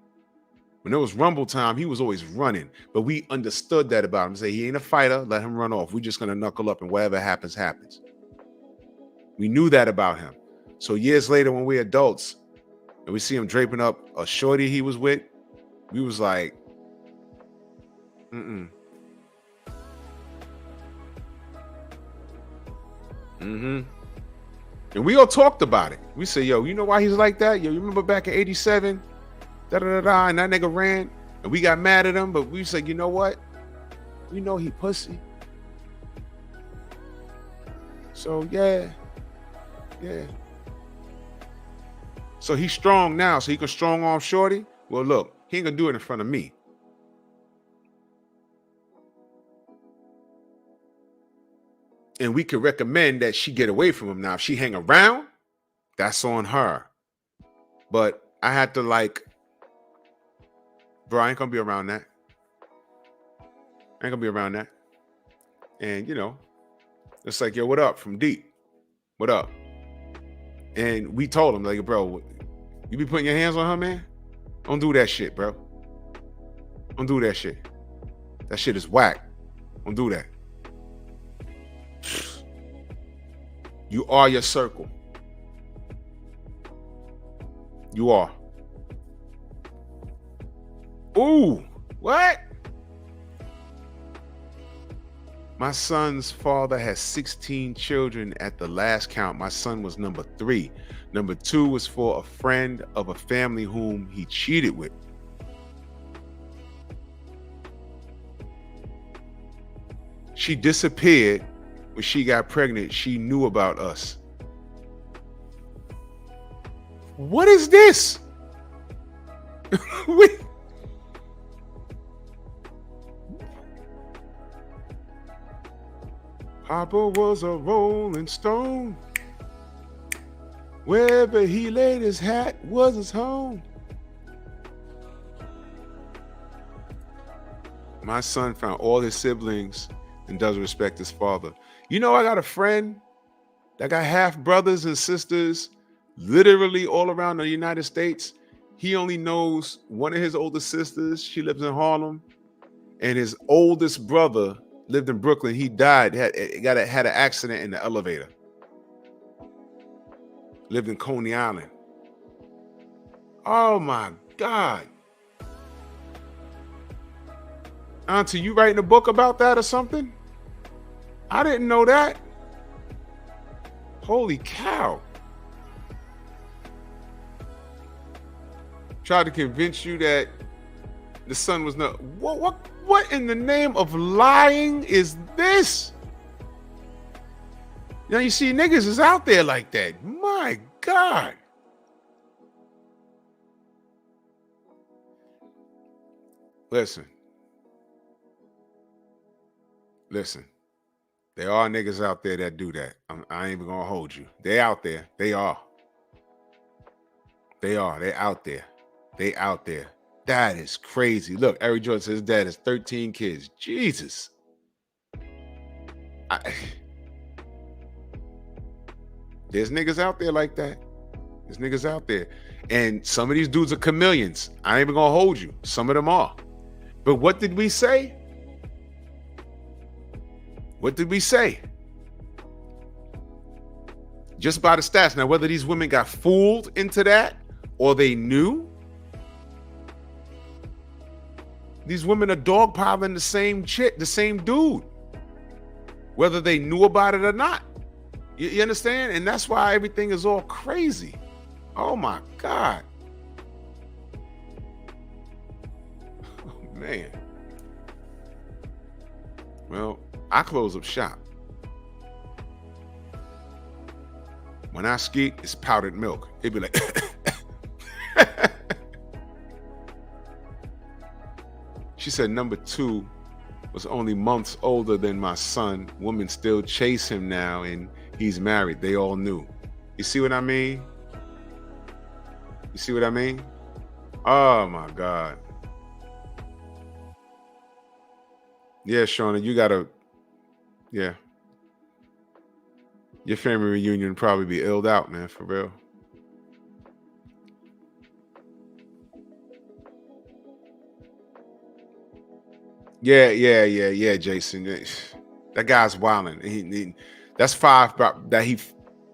When it was rumble time, he was always running. But we understood that about him. Say he ain't a fighter. Let him run off. We're just going to knuckle up and whatever happens, happens. We knew that about him. So years later, when we're adults and we see him draping up a shorty he was with, we was like, And we all talked about it. We said, yo, you know why he's like that? Yo, you remember back in 87? And that nigga ran. And we got mad at him, but we said, you know what? We know he pussy. So, yeah. So he's strong now, so he can strong arm shorty. Well, look, he ain't gonna do it in front of me. And we could recommend that she get away from him. Now, if she hang around, that's on her. But I had to like, bro, I ain't gonna be around that. And, you know, it's like, yo, what up from deep? What up? And we told him, like, bro, you be putting your hands on her, man? Don't do that shit, bro. Don't do that shit. That shit is whack. Don't do that. You are your circle. You are. Ooh, what? My son's father has 16 children at the last count. My son was number 3. Number 2 was for a friend of a family whom he cheated with. She disappeared when she got pregnant. She knew about us. What is this? Papa was a rolling stone. Wherever he laid his hat was his home. My son found all his siblings and doesn't respect his father. You know, I got a friend that got half brothers and sisters literally all around the United States. He only knows one of his older sisters. She lives in Harlem. And his oldest brother lived in Brooklyn. He died, had an accident in the elevator. Lived in Coney Island. Oh my God. Auntie, you writing a book about that or something? I didn't know that. Holy cow. Tried to convince you that the son was not. What in the name of lying is this? You know, you see niggas is out there like that. My God. Listen. There are niggas out there that do that. I ain't even gonna hold you. They out there. They are. They're out there. They out there. That is crazy. Look, Eric Jordan says his dad has 13 kids. Jesus. There's niggas out there like that. There's niggas out there. And some of these dudes are chameleons. I ain't even gonna hold you. Some of them are. But what did we say? Just by the stats. Now, whether these women got fooled into that or they knew, These women are dogpiling the same chick, the same dude, whether they knew about it or not. You understand? And that's why everything is all crazy. Oh my God. Oh, man. Well, I close up shop. When I skeet, it's powdered milk. It'd be like, she said, number 2 was only months older than my son. Women still chase him now, and he's married. They all knew. You see what I mean? You see what I mean? Oh my God. Yeah, Shauna, you gotta, yeah. Your family reunion would probably be illed out, man, for real. Yeah, Jason. That guy's wilding. That's 5 that he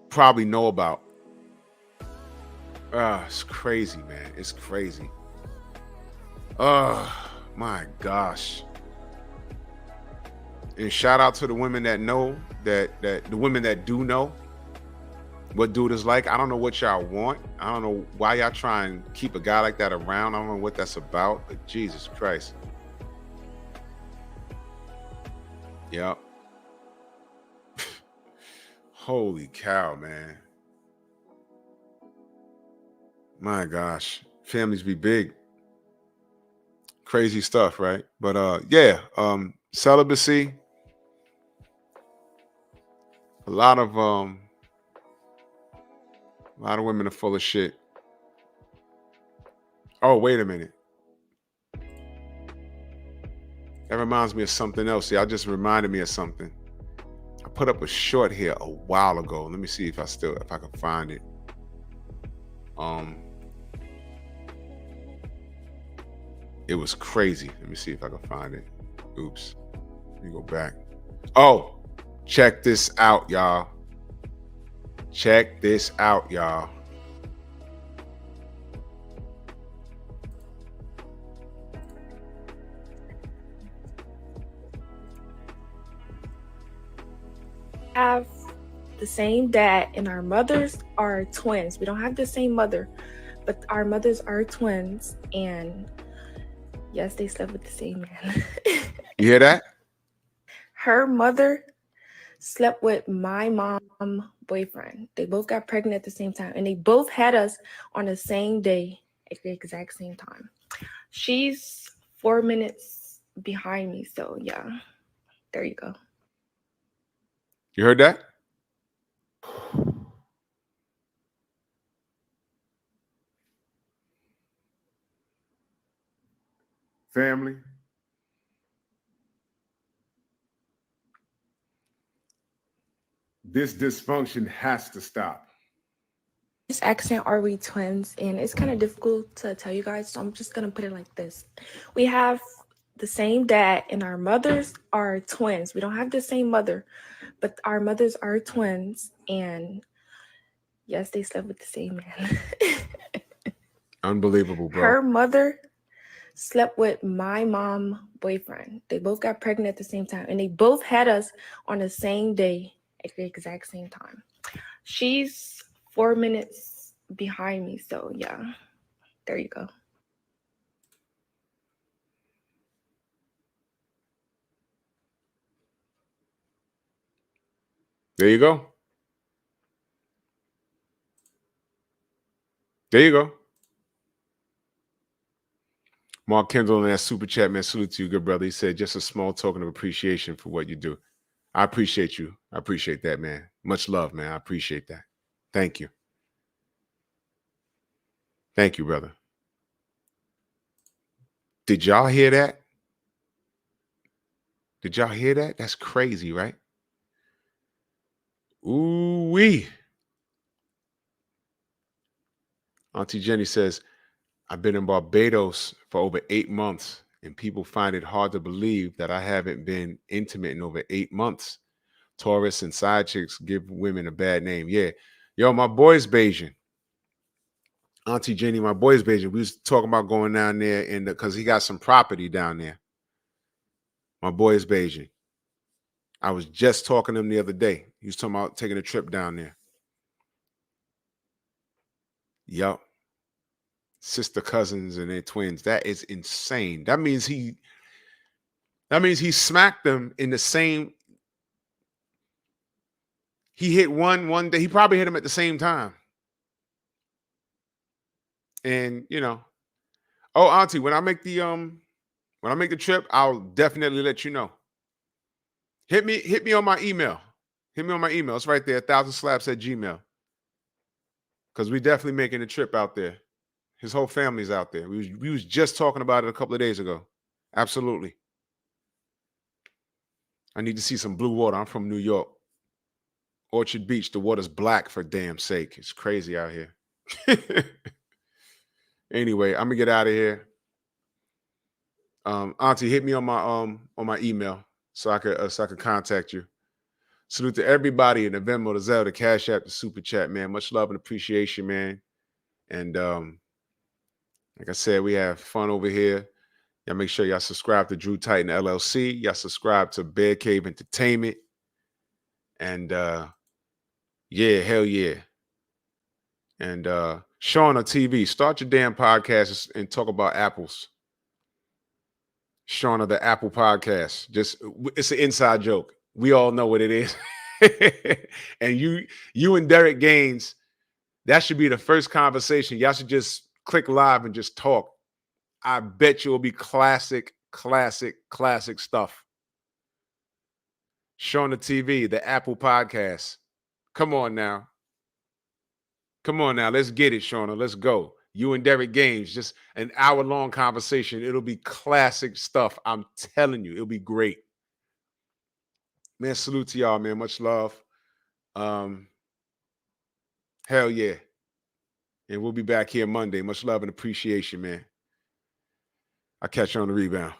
probably know about. It's crazy, man. It's crazy. Oh my gosh. And shout out to the women that know that the women that do know what dude is like. I don't know what y'all want. I don't know why y'all try and keep a guy like that around. I don't know what that's about, but Jesus Christ. Yep. Holy cow, man. My gosh. Families be big. Crazy stuff, right? But yeah, celibacy. A lot of women are full of shit. Oh, wait a minute. That reminds me of something else. Y'all just reminded me of something. I put up a short here a while ago. Let me see if I can find it. It was crazy. Let me see if I can find it. Oops. Let me go back. Oh, check this out, y'all. Check this out, y'all. Have the same dad and our mothers are twins. We don't have the same mother, but our mothers are twins, and yes, they slept with the same man. You hear that? Her mother slept with my mom's boyfriend. They both got pregnant at the same time, and they both had us on the same day at the exact same time. She's 4 minutes behind me, so yeah, there you go. You heard that? Family. This dysfunction has to stop. This accent, are we twins? And it's kind of difficult to tell you guys, so I'm just gonna put it like this. We have the same dad, and our mothers are twins. We don't have the same mother, but our mothers are twins, and yes, they slept with the same man. Unbelievable, bro. Her mother slept with my mom's boyfriend. They both got pregnant at the same time, and they both had us on the same day at the exact same time. She's 4 minutes behind me, so yeah, there you go. There you go. There you go. Mark Kendall in that super chat, man. Salute to you, good brother. He said, just a small token of appreciation for what you do. I appreciate you. I appreciate that, man. Much love, man. I appreciate that. Thank you. Thank you, brother. Did y'all hear that? Did y'all hear that? That's crazy, right? Ooh-wee. Auntie Jenny says, I've been in Barbados for over 8 months, and people find it hard to believe that I haven't been intimate in over 8 months. Tourists and side chicks give women a bad name. Yeah. Yo, my boy's Bayesian. Auntie Jenny, my boy's Beijing. We was talking about going down there and because he got some property down there. My boy's Beijing. I was just talking to him the other day. He was talking about taking a trip down there. Yup. Sister cousins and their twins. That is insane. That means he smacked them in the same. He hit one day. He probably hit him at the same time. And oh, Auntie, when I make the trip, I'll definitely let you know. Hit me on my email. Hit me on my email. It's right there, 1000slaps@gmail. Because we definitely making the trip out there. His whole family's out there. We was just talking about it a couple of days ago. Absolutely. I need to see some blue water. I'm from New York. Orchard Beach, the water's black for damn sake. It's crazy out here. Anyway, I'm gonna get out of here. Auntie, hit me on my email so I could contact you. Salute to everybody in the Venmo, the Zelle, the Cash App, the Super Chat, man. Much love and appreciation, man. And like I said, we have fun over here. Y'all make sure y'all subscribe to Drew Titan LLC. Y'all subscribe to Bear Cave Entertainment. And yeah, hell yeah. And Shauna TV, start your damn podcast and talk about apples. Shauna, the Apple podcast. It's an inside joke. We all know what it is. And you and Derek Gaines, that should be the first conversation. Y'all should just click live and just talk. I bet you it'll be classic stuff. Shauna TV, the Apple podcast. Come on now. Let's get it, Shauna. Let's go. You and Derek Gaines, just an hour-long conversation. It'll be classic stuff. I'm telling you, it'll be great. Man, salute to y'all, man. Much love. Hell yeah. And we'll be back here Monday. Much love and appreciation, man. I'll catch you on the rebound.